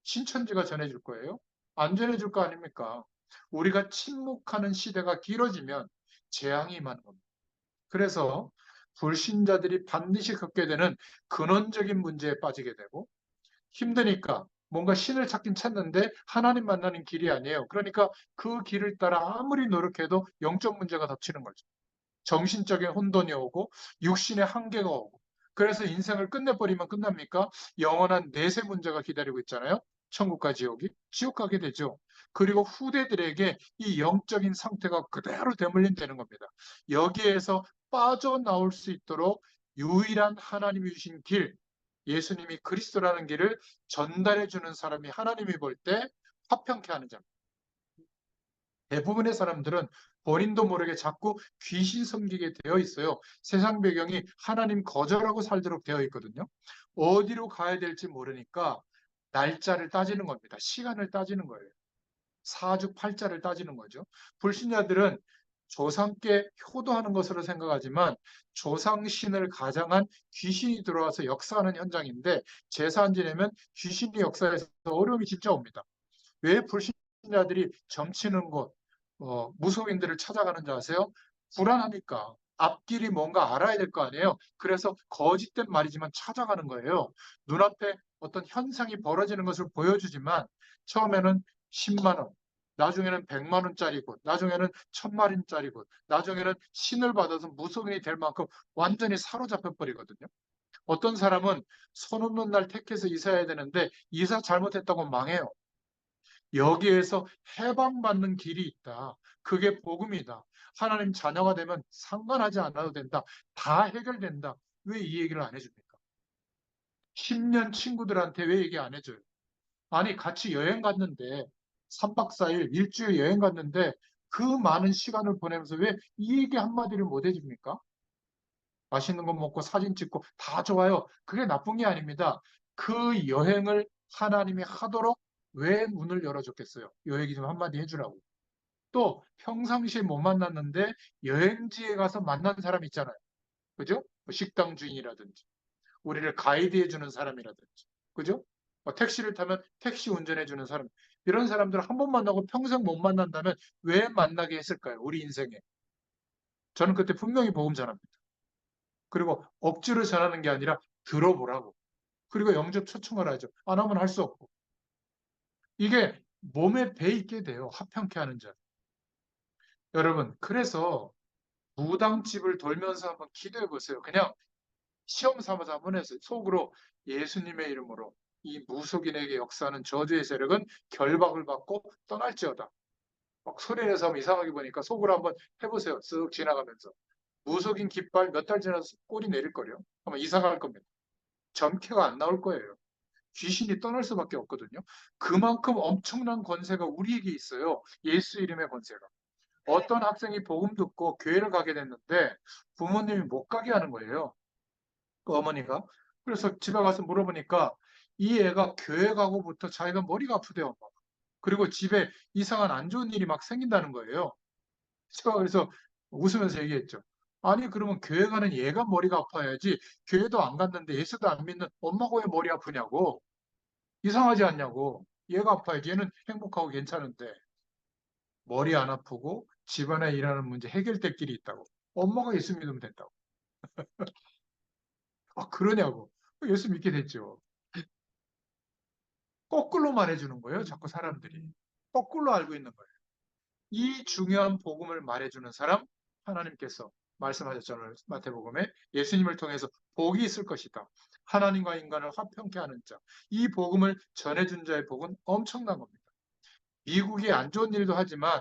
S1: 신천지가 전해줄 거예요? 안 전해줄 거 아닙니까? 우리가 침묵하는 시대가 길어지면 재앙이 임하는 겁니다. 그래서 불신자들이 반드시 겪게 되는 근원적인 문제에 빠지게 되고 힘드니까 뭔가 신을 찾긴 찾는데 하나님 만나는 길이 아니에요. 그러니까 그 길을 따라 아무리 노력해도 영적 문제가 덮치는 거죠. 정신적인 혼돈이 오고 육신의 한계가 오고 그래서 인생을 끝내버리면 끝납니까? 영원한 내세 문제가 기다리고 있잖아요. 천국과 지옥이 지옥 가게 되죠. 그리고 후대들에게 이 영적인 상태가 그대로 대물림되는 겁니다. 여기에서 빠져나올 수 있도록 유일한 하나님이 주신 길, 예수님이 그리스도라는 길을 전달해 주는 사람이 하나님이 볼 때 화평케 하는 자입니다. 대부분의 사람들은 본인도 모르게 자꾸 귀신 섬기게 되어 있어요. 세상 배경이 하나님 거절하고 살도록 되어 있거든요. 어디로 가야 될지 모르니까 날짜를 따지는 겁니다. 시간을 따지는 거예요. 사주팔자를 따지는 거죠. 불신자들은 조상께 효도하는 것으로 생각하지만 조상신을 가장한 귀신이 들어와서 역사하는 현장인데 제사 안 지내면 귀신이 역사해서 어려움이 진짜 옵니다. 왜 불신자들이 점치는 곳, 무속인들을 찾아가는 줄 아세요? 불안하니까. 앞길이 뭔가 알아야 될 거 아니에요. 그래서 거짓된 말이지만 찾아가는 거예요. 눈앞에 어떤 현상이 벌어지는 것을 보여주지만 처음에는 10만 원, 나중에는 100만 원짜리 곳, 나중에는 1000만 원짜리 곳, 나중에는 신을 받아서 무속인이 될 만큼 완전히 사로잡혀 버리거든요. 어떤 사람은 손 없는 날 택해서 이사해야 되는데 이사 잘못했다고 망해요. 여기에서 해방받는 길이 있다. 그게 복음이다. 하나님 자녀가 되면 상관하지 않아도 된다. 다 해결된다. 왜 이 얘기를 안 해줍니까? 10년 친구들한테 왜 얘기 안 해줘요? 아니, 같이 여행 갔는데, 3박 4일, 일주일 여행 갔는데, 그 많은 시간을 보내면서 왜 이 얘기 한마디를 못 해줍니까? 맛있는 거 먹고 사진 찍고 다 좋아요. 그게 나쁜 게 아닙니다. 그 여행을 하나님이 하도록 왜 문을 열어줬겠어요? 요 얘기 좀 한마디 해주라고. 또 평상시에 못 만났는데 여행지에 가서 만난 사람 있잖아요. 그죠? 뭐 식당 주인이라든지 우리를 가이드해주는 사람이라든지 그죠? 택시를 타면 택시 운전해주는 사람 이런 사람들 한 번 만나고 평생 못 만난다면 왜 만나게 했을까요? 우리 인생에. 저는 그때 분명히 복음 전합니다. 그리고 억지로 전하는 게 아니라 들어보라고. 그리고 영접 초청을 하죠. 안 하면 할 수 없고. 이게 몸에 배 있게 돼요. 화평케 하는 자. 여러분, 그래서 무당집을 돌면서 한번 기도해 보세요. 그냥 시험 삼아서 한번 해서 속으로 예수님의 이름으로 이 무속인에게 역사하는 저주의 세력은 결박을 받고 떠날지어다. 막 소리내서 하면 이상하게 보니까 속으로 한번 해보세요. 쓱 지나가면서. 무속인 깃발 몇 달 지나서 꼬리 내릴 거요. 아마 이사 갈 겁니다. 점괘가 안 나올 거예요. 귀신이 떠날 수밖에 없거든요. 그만큼 엄청난 권세가 우리에게 있어요. 예수 이름의 권세가. 어떤 학생이 복음 듣고 교회를 가게 됐는데 부모님이 못 가게 하는 거예요. 그 어머니가. 그래서 집에 가서 물어보니까 이 애가 교회 가고부터 자기가 머리가 아프대요. 엄마가. 그리고 집에 이상한 안 좋은 일이 막 생긴다는 거예요. 제가 그래서 웃으면서 얘기했죠. 아니 그러면 교회 가는 얘가 머리가 아파야지 교회도 안 갔는데 예수도 안 믿는 엄마가 왜 머리 아프냐고. 이상하지 않냐고. 얘가 아파야지. 얘는 행복하고 괜찮은데 머리 안 아프고 집안에 일하는 문제 해결될 길이 있다고. 엄마가 예수 믿으면 된다고. 아 그러냐고. 예수 믿게 됐죠. 거꾸로 말해주는 거예요. 자꾸 사람들이. 거꾸로 알고 있는 거예요. 이 중요한 복음을 말해주는 사람 하나님께서 말씀하셨잖아요. 마태복음에 예수님을 통해서 복이 있을 것이다. 하나님과 인간을 화평케 하는 자. 이 복음을 전해준 자의 복은 엄청난 겁니다. 미국이 안 좋은 일도 하지만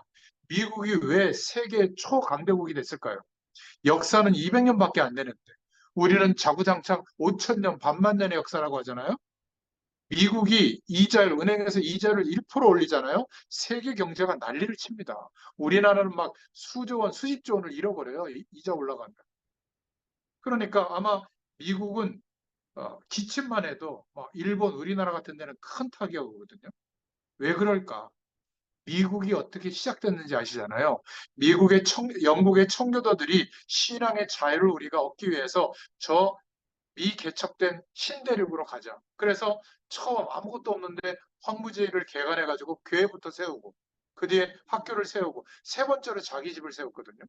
S1: 미국이 왜 세계 초강대국이 됐을까요? 역사는 200년밖에 안 되는데 우리는 자구장창 5천년, 반만 년의 역사라고 하잖아요. 미국이 은행에서 이자를 1% 올리잖아요. 세계 경제가 난리를 칩니다. 우리나라는 막 수조 원, 수십조 원을 잃어버려요. 이자 올라가면. 그러니까 아마 미국은 기침만 해도 막 일본, 우리나라 같은 데는 큰 타격이 오거든요. 왜 그럴까? 미국이 어떻게 시작됐는지 아시잖아요. 영국의 청교도들이 신앙의 자유를 우리가 얻기 위해서 저 미개척된 신대륙으로 가자. 그래서 처음 아무것도 없는데 황무지를 개간해가지고 교회부터 세우고 그 뒤에 학교를 세우고 세 번째로 자기 집을 세웠거든요.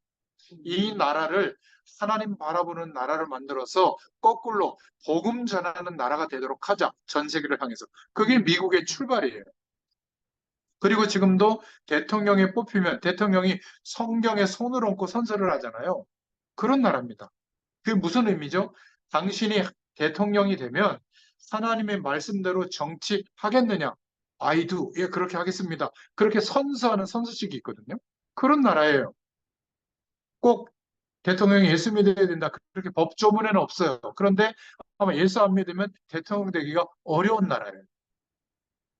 S1: 이 나라를 하나님 바라보는 나라를 만들어서 거꾸로 복음 전하는 나라가 되도록 하자. 전 세계를 향해서. 그게 미국의 출발이에요. 그리고 지금도 대통령에 뽑히면 대통령이 성경에 손을 얹고 선서를 하잖아요. 그런 나라입니다. 그게 무슨 의미죠? 당신이 대통령이 되면 하나님의 말씀대로 정치하겠느냐? I do. 예, 그렇게 하겠습니다. 그렇게 선서하는 선서식이 있거든요. 그런 나라예요. 꼭 대통령이 예수 믿어야 된다. 그렇게 법조문에는 없어요. 그런데 아마 예수 안 믿으면 대통령 되기가 어려운 나라예요.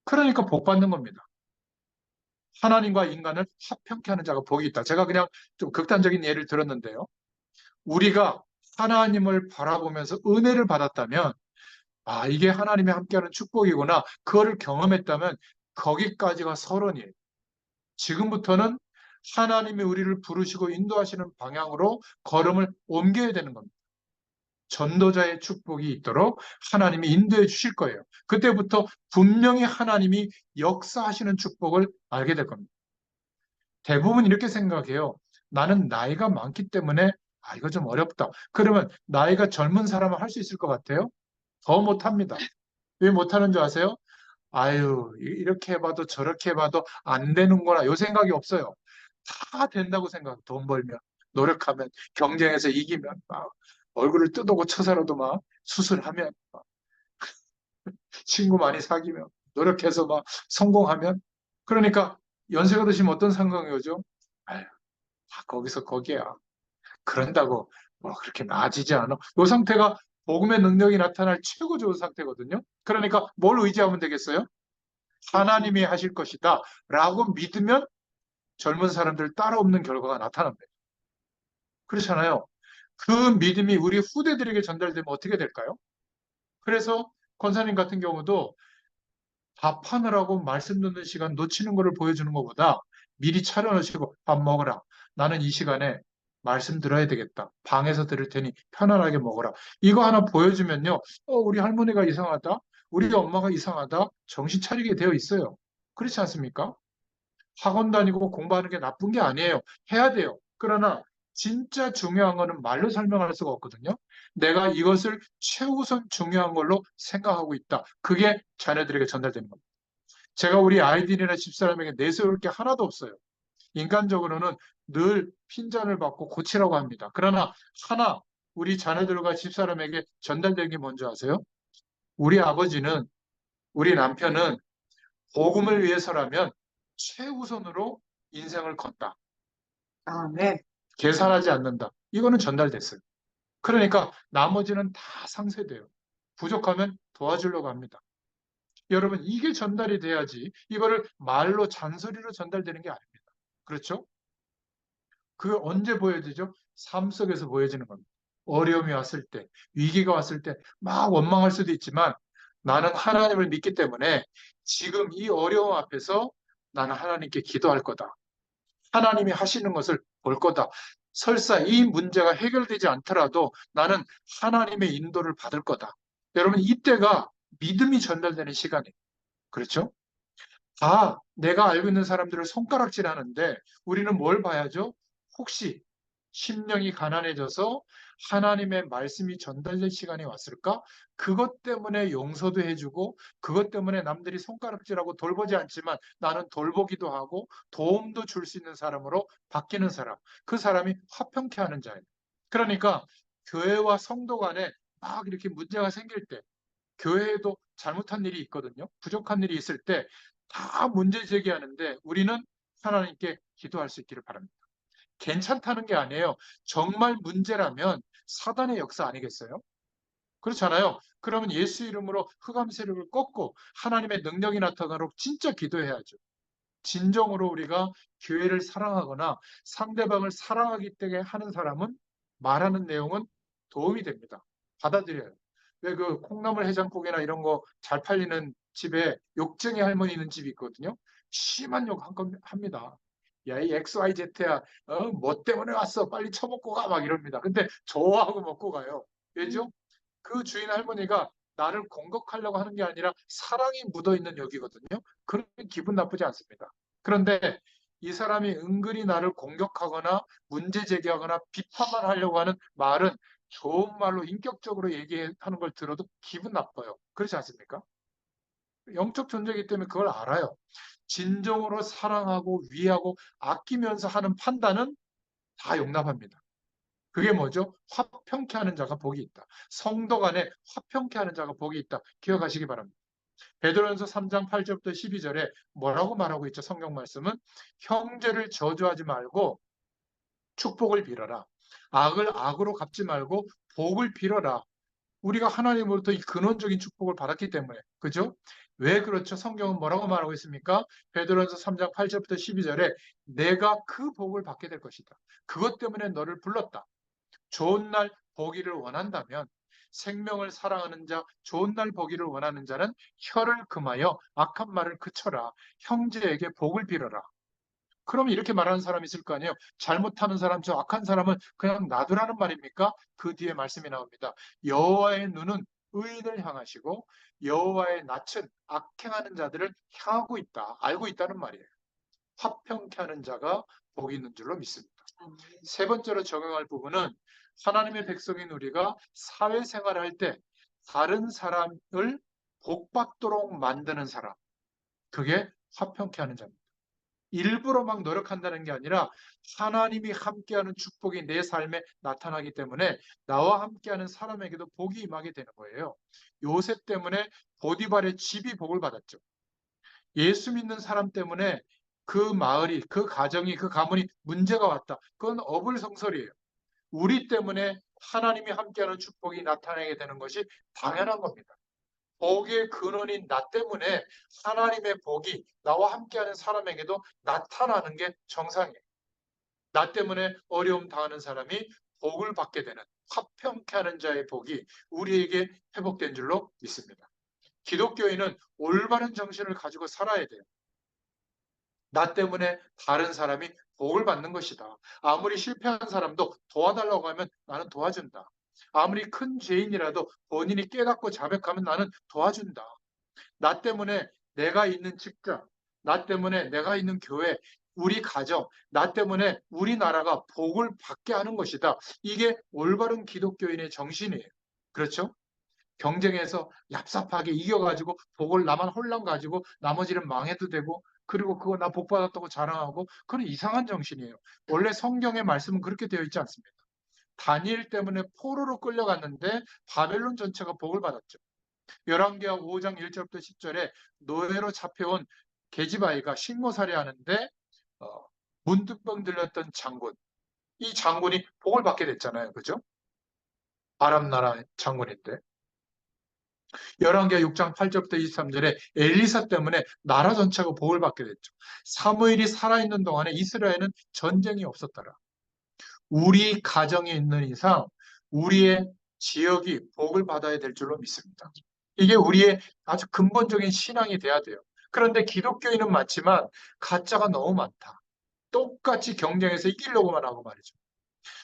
S1: 그러니까 복 받는 겁니다. 하나님과 인간을 화평케 하는 자가 복이 있다. 제가 그냥 좀 극단적인 예를 들었는데요. 우리가 하나님을 바라보면서 은혜를 받았다면, 아, 이게 하나님이 함께하는 축복이구나. 그거를 경험했다면 거기까지가 서론이에요. 지금부터는 하나님이 우리를 부르시고 인도하시는 방향으로 걸음을 옮겨야 되는 겁니다. 전도자의 축복이 있도록 하나님이 인도해 주실 거예요. 그때부터 분명히 하나님이 역사하시는 축복을 알게 될 겁니다. 대부분 이렇게 생각해요. 나는 나이가 많기 때문에 이거 좀 어렵다. 그러면 나이가 젊은 사람은 할 수 있을 것 같아요? 더 못합니다. 왜 못하는 줄 아세요? 아유, 이렇게 해봐도 저렇게 해봐도 안 되는구나. 요 생각이 없어요. 다 된다고 생각. 돈 벌면, 노력하면, 경쟁에서 이기면, 막 얼굴을 뜯어고 쳐서라도 막 수술하면, 막 친구 많이 사귀면, 노력해서 막 성공하면. 그러니까 연세가 드시면 어떤 상황이 오죠? 아유, 거기서 거기야. 그런다고 뭐 그렇게 나아지지 않아. 이 상태가 복음의 능력이 나타날 최고 좋은 상태거든요. 그러니까 뭘 의지하면 되겠어요? 하나님이 하실 것이다 라고 믿으면 젊은 사람들 따라오는 결과가 나타납니다. 그렇잖아요. 그 믿음이 우리 후대들에게 전달되면 어떻게 될까요? 그래서 권사님 같은 경우도 밥하느라고 말씀 듣는 시간 놓치는 것을 보여주는 것보다 미리 차려놓으시고 밥 먹어라. 나는 이 시간에 말씀 들어야 되겠다. 방에서 들을 테니 편안하게 먹어라. 이거 하나 보여주면요. 우리 할머니가 이상하다. 우리 엄마가 이상하다. 정신 차리게 되어 있어요. 그렇지 않습니까? 학원 다니고 공부하는 게 나쁜 게 아니에요. 해야 돼요. 그러나 진짜 중요한 거는 말로 설명할 수가 없거든요. 내가 이것을 최우선 중요한 걸로 생각하고 있다. 그게 자녀들에게 전달되는 겁니다. 제가 우리 아이들이나 집사람에게 내세울 게 하나도 없어요. 인간적으로는 늘 핀잔을 받고 고치라고 합니다. 그러나 하나 우리 자녀들과 집사람에게 전달된 게 뭔지 아세요? 우리 아버지는 우리 남편은 복음을 위해서라면 최우선으로 인생을 걷다.
S2: 아, 네.
S1: 계산하지 않는다. 이거는 전달됐어요. 그러니까 나머지는 다 상쇄돼요. 부족하면 도와주려고 합니다. 여러분, 이게 전달이 돼야지 이거를 말로 잔소리로 전달되는 게 아닙니다. 그렇죠? 그게 언제 보여지죠? 삶 속에서 보여지는 겁니다. 어려움이 왔을 때, 위기가 왔을 때 막 원망할 수도 있지만 나는 하나님을 믿기 때문에 지금 이 어려움 앞에서 나는 하나님께 기도할 거다. 하나님이 하시는 것을 볼 거다. 설사 이 문제가 해결되지 않더라도 나는 하나님의 인도를 받을 거다. 여러분, 이때가 믿음이 전달되는 시간이에요. 그렇죠? 다 내가 알고 있는 사람들을 손가락질하는데 우리는 뭘 봐야죠? 혹시 심령이 가난해져서 하나님의 말씀이 전달될 시간이 왔을까? 그것 때문에 용서도 해주고 그것 때문에 남들이 손가락질하고 돌보지 않지만 나는 돌보기도 하고 도움도 줄 수 있는 사람으로 바뀌는 사람. 그 사람이 화평케 하는 자예요. 그러니까 교회와 성도 간에 막 이렇게 문제가 생길 때 교회에도 잘못한 일이 있거든요. 부족한 일이 있을 때 다 문제 제기하는데 우리는 하나님께 기도할 수 있기를 바랍니다. 괜찮다는 게 아니에요. 정말 문제라면 사단의 역사 아니겠어요? 그렇잖아요. 그러면 예수 이름으로 흑암 세력을 꺾고 하나님의 능력이 나타나도록 진짜 기도해야죠. 진정으로 우리가 교회를 사랑하거나 상대방을 사랑하기 때문에 하는 사람은 말하는 내용은 도움이 됩니다. 받아들여요. 왜 그 콩나물 해장국이나 이런 거 잘 팔리는 집에 욕쟁이 할머니 있는 집이 있거든요. 심한 욕 합니다. 야, 이 XYZ야, 뭐 때문에 왔어? 빨리 처먹고 가. 막 이럽니다. 근데 좋아하고 먹고 가요. 왜죠? 그 주인 할머니가 나를 공격하려고 하는 게 아니라 사랑이 묻어 있는 여기거든요. 그러면 기분 나쁘지 않습니다. 그런데 이 사람이 은근히 나를 공격하거나 문제 제기하거나 비판만 하려고 하는 말은 좋은 말로 인격적으로 얘기하는 걸 들어도 기분 나빠요. 그렇지 않습니까? 영적 존재이기 때문에 그걸 알아요. 진정으로 사랑하고 위하고 아끼면서 하는 판단은 다 용납합니다. 그게 뭐죠? 화평케 하는 자가 복이 있다. 성도 간에 화평케 하는 자가 복이 있다. 기억하시기 바랍니다. 베드로전서 3장 8절부터 12절에 뭐라고 말하고 있죠? 성경 말씀은 형제를 저주하지 말고 축복을 빌어라. 악을 악으로 갚지 말고 복을 빌어라. 우리가 하나님으로부터 이 근원적인 축복을 받았기 때문에. 그죠? 왜 그렇죠? 성경은 뭐라고 말하고 있습니까? 베드로전서 3장 8절부터 12절에 내가 그 복을 받게 될 것이다. 그것 때문에 너를 불렀다. 좋은 날 보기를 원한다면 생명을 사랑하는 자, 좋은 날 보기를 원하는 자는 혀를 금하여 악한 말을 그쳐라. 형제에게 복을 빌어라. 그러면 이렇게 말하는 사람이 있을 거 아니에요. 잘못하는 사람, 저 악한 사람은 그냥 놔두라는 말입니까? 그 뒤에 말씀이 나옵니다. 여호와의 눈은 의인을 향하시고 여호와의 낯은 악행하는 자들을 향하고 있다. 알고 있다는 말이에요. 화평케 하는 자가 복이 있는 줄로 믿습니다. 세 번째로 적용할 부분은 하나님의 백성인 우리가 사회생활을 할 때 다른 사람을 복받도록 만드는 사람. 그게 화평케 하는 자입니다. 일부러 막 노력한다는 게 아니라 하나님이 함께하는 축복이 내 삶에 나타나기 때문에 나와 함께하는 사람에게도 복이 임하게 되는 거예요. 요셉 때문에 보디발의 집이 복을 받았죠. 예수 믿는 사람 때문에 그 마을이, 그 가정이, 그 가문이 문제가 왔다. 그건 어불성설이에요. 우리 때문에 하나님이 함께하는 축복이 나타나게 되는 것이 당연한 겁니다. 복의 근원인 나 때문에 하나님의 복이 나와 함께하는 사람에게도 나타나는 게 정상이에요. 나 때문에 어려움 당하는 사람이 복을 받게 되는 화평케 하는 자의 복이 우리에게 회복된 줄로 믿습니다. 기독교인은 올바른 정신을 가지고 살아야 돼요. 나 때문에 다른 사람이 복을 받는 것이다. 아무리 실패한 사람도 도와달라고 하면 나는 도와준다. 아무리 큰 죄인이라도 본인이 깨닫고 자백하면 나는 도와준다. 나 때문에 내가 있는 직장, 나 때문에 내가 있는 교회, 우리 가정, 나 때문에 우리나라가 복을 받게 하는 것이다. 이게 올바른 기독교인의 정신이에요. 그렇죠? 경쟁에서 얍삽하게 이겨가지고 복을 나만 홀랑 가지고 나머지는 망해도 되고 그리고 그거 나 복 받았다고 자랑하고 그건 이상한 정신이에요. 원래 성경의 말씀은 그렇게 되어 있지 않습니다. 다니엘 때문에 포로로 끌려갔는데 바벨론 전체가 복을 받았죠. 열왕기하 5장 1절부터 10절에 노예로 잡혀온 계집아이가 식모살이 하는데 문둥병 들렸던 장군, 이 장군이 복을 받게 됐잖아요. 그죠? 아람 나라 장군인데. 열왕기하 6장 8절부터 23절에 엘리사 때문에 나라 전체가 복을 받게 됐죠. 사무엘이 살아있는 동안에 이스라엘은 전쟁이 없었더라. 우리 가정에 있는 이상 우리의 지역이 복을 받아야 될 줄로 믿습니다. 이게 우리의 아주 근본적인 신앙이 돼야 돼요. 그런데 기독교인은 많지만 가짜가 너무 많다. 똑같이 경쟁해서 이기려고만 하고 말이죠.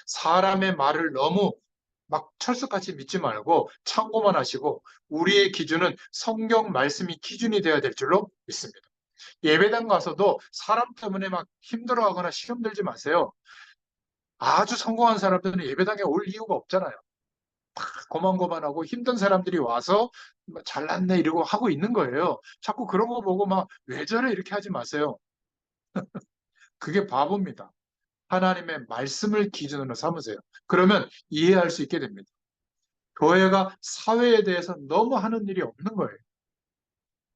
S1: 사람의 말을 너무 막 철수같이 믿지 말고 참고만 하시고 우리의 기준은 성경 말씀이 기준이 되어야 될 줄로 믿습니다. 예배당 가서도 사람 때문에 막 힘들어하거나 시험 들지 마세요. 아주 성공한 사람들은 예배당에 올 이유가 없잖아요. 고만고만하고 힘든 사람들이 와서 뭐 잘났네 이러고 하고 있는 거예요. 자꾸 그런 거 보고 막 왜 저래 이렇게 하지 마세요. 그게 바보입니다. 하나님의 말씀을 기준으로 삼으세요. 그러면 이해할 수 있게 됩니다. 교회가 사회에 대해서 너무 하는 일이 없는 거예요.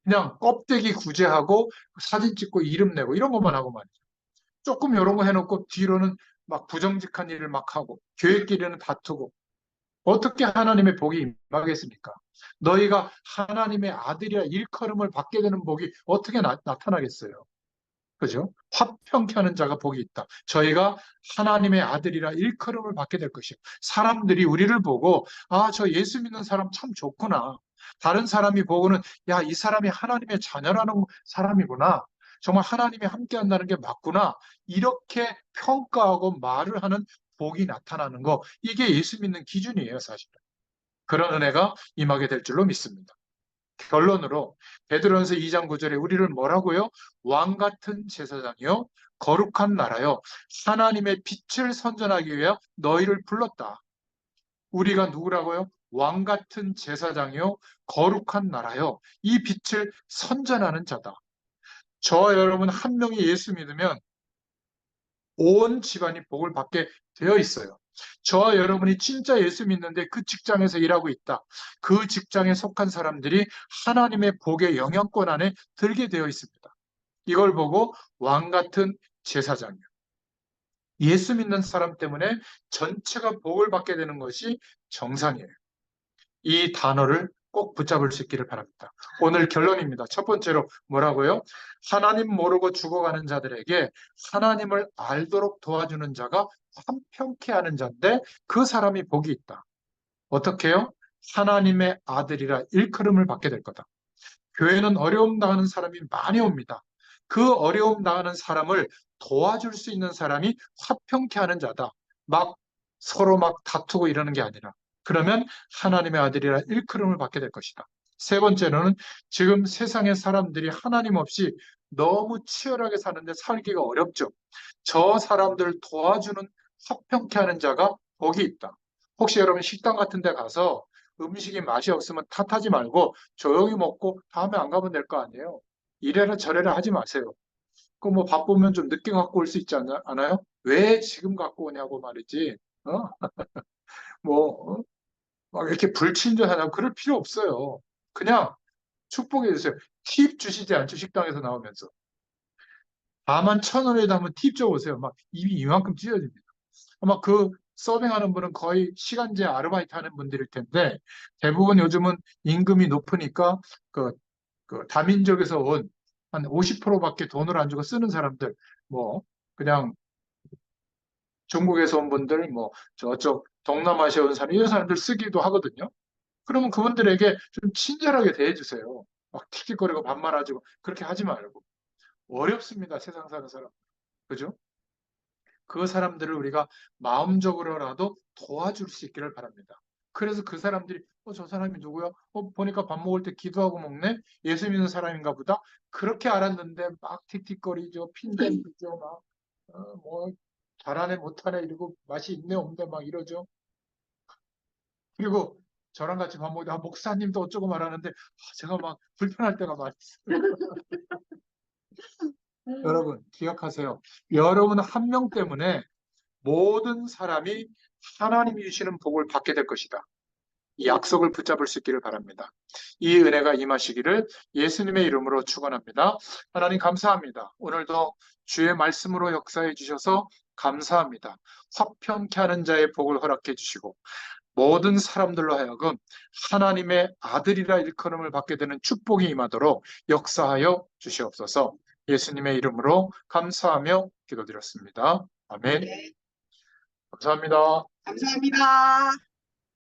S1: 그냥 껍데기 구제하고 사진 찍고 이름 내고 이런 것만 하고 말이죠. 조금 이런 거 해놓고 뒤로는 막 부정직한 일을 막 하고 교회끼리는 다투고 어떻게 하나님의 복이 임하겠습니까? 너희가 하나님의 아들이라 일컬음을 받게 되는 복이 어떻게 나타나겠어요? 그죠? 화평케 하는 자가 복이 있다. 저희가 하나님의 아들이라 일컬음을 받게 될 것이요. 사람들이 우리를 보고 아, 저 예수 믿는 사람 참 좋구나. 다른 사람이 보고는 야, 이 사람이 하나님의 자녀라는 사람이구나. 정말 하나님이 함께 한다는 게 맞구나. 이렇게 평가하고 말을 하는 복이 나타나는 거. 이게 예수 믿는 기준이에요, 사실은. 그런 은혜가 임하게 될 줄로 믿습니다. 결론으로 베드로전서 2장 9절에 우리를 뭐라고요? 왕 같은 제사장이요 거룩한 나라요 하나님의 빛을 선전하기 위해 너희를 불렀다. 우리가 누구라고요? 왕 같은 제사장이요 거룩한 나라요 이 빛을 선전하는 자다. 저와 여러분 한 명이 예수 믿으면 온 집안이 복을 받게 되어 있어요. 저와 여러분이 진짜 예수 믿는데 그 직장에서 일하고 있다. 그 직장에 속한 사람들이 하나님의 복의 영향권 안에 들게 되어 있습니다. 이걸 보고 왕 같은 제사장이요. 예수 믿는 사람 때문에 전체가 복을 받게 되는 것이 정상이에요. 이 단어를 꼭 붙잡을 수 있기를 바랍니다. 오늘 결론입니다. 첫 번째로 뭐라고요? 하나님 모르고 죽어가는 자들에게 하나님을 알도록 도와주는 자가 한평케 하는 자인데 그 사람이 복이 있다. 어떻게 해요? 하나님의 아들이라 일컬음을 받게 될 거다. 교회는 어려움 당하는 사람이 많이 옵니다. 그 어려움 당하는 사람을 도와줄 수 있는 사람이 화평케 하는 자다. 막 서로 막 다투고 이러는 게 아니라. 그러면 하나님의 아들이라 일컬음을 받게 될 것이다. 세 번째로는 지금 세상의 사람들이 하나님 없이 너무 치열하게 사는데 살기가 어렵죠. 저 사람들 도와주는 화평케 하는 자가 복이 있다. 혹시 여러분 식당 같은 데 가서 음식이 맛이 없으면 탓하지 말고 조용히 먹고 다음에 안 가면 될 거 아니에요. 이래라 저래라 하지 마세요. 그 뭐 바쁘면 좀 늦게 갖고 올 수 있지 않아요? 왜 지금 갖고 오냐고 말이지. 어? 뭐, 막 이렇게 불친절하냐고 그럴 필요 없어요. 그냥 축복해 주세요. 팁 주시지 않죠? 식당에서 나오면서. 41,000원에도 한번 팁 줘보세요. 막 입이 이만큼 찢어집니다. 아마 그 서빙하는 분은 거의 시간제 아르바이트 하는 분들일 텐데 대부분 요즘은 임금이 높으니까 그, 그 다민족에서 온 한 50%밖에 돈을 안 주고 쓰는 사람들 뭐 그냥 중국에서 온 분들 뭐 저쪽 동남아시아 온 사람 이런 사람들 쓰기도 하거든요. 그러면 그분들에게 좀 친절하게 대해주세요. 막 틱틱거리고 반말하고 그렇게 하지 말고 어렵습니다. 세상 사는 사람. 그죠? 그 사람들을 우리가 마음적으로라도 도와줄 수 있기를 바랍니다. 그래서 그 사람들이 저 사람이 누구야? 보니까 밥 먹을 때 기도하고 먹네? 예수 믿는 사람인가 보다? 그렇게 알았는데 막 틱틱거리죠. 핀잔이죠. 막 뭐 잘하네 못하네 이러고 맛이 있네 없네 막 이러죠. 그리고 저랑 같이 밥 먹다 목사님도 어쩌고 말하는데 제가 막 불편할 때가 많았어요. 여러분 기억하세요. 여러분 한 명 때문에 모든 사람이 하나님이 주시는 복을 받게 될 것이다. 이 약속을 붙잡을 수 있기를 바랍니다. 이 은혜가 임하시기를 예수님의 이름으로 축원합니다. 하나님 감사합니다. 오늘도 주의 말씀으로 역사해 주셔서 감사합니다. 화평케 하는 자의 복을 허락해 주시고 모든 사람들로 하여금 하나님의 아들이라 일컬음을 받게 되는 축복이 임하도록 역사하여 주시옵소서. 예수님의 이름으로 감사하며 기도드렸습니다. 아멘.
S2: 네,
S1: 감사합니다.
S2: 감사합니다.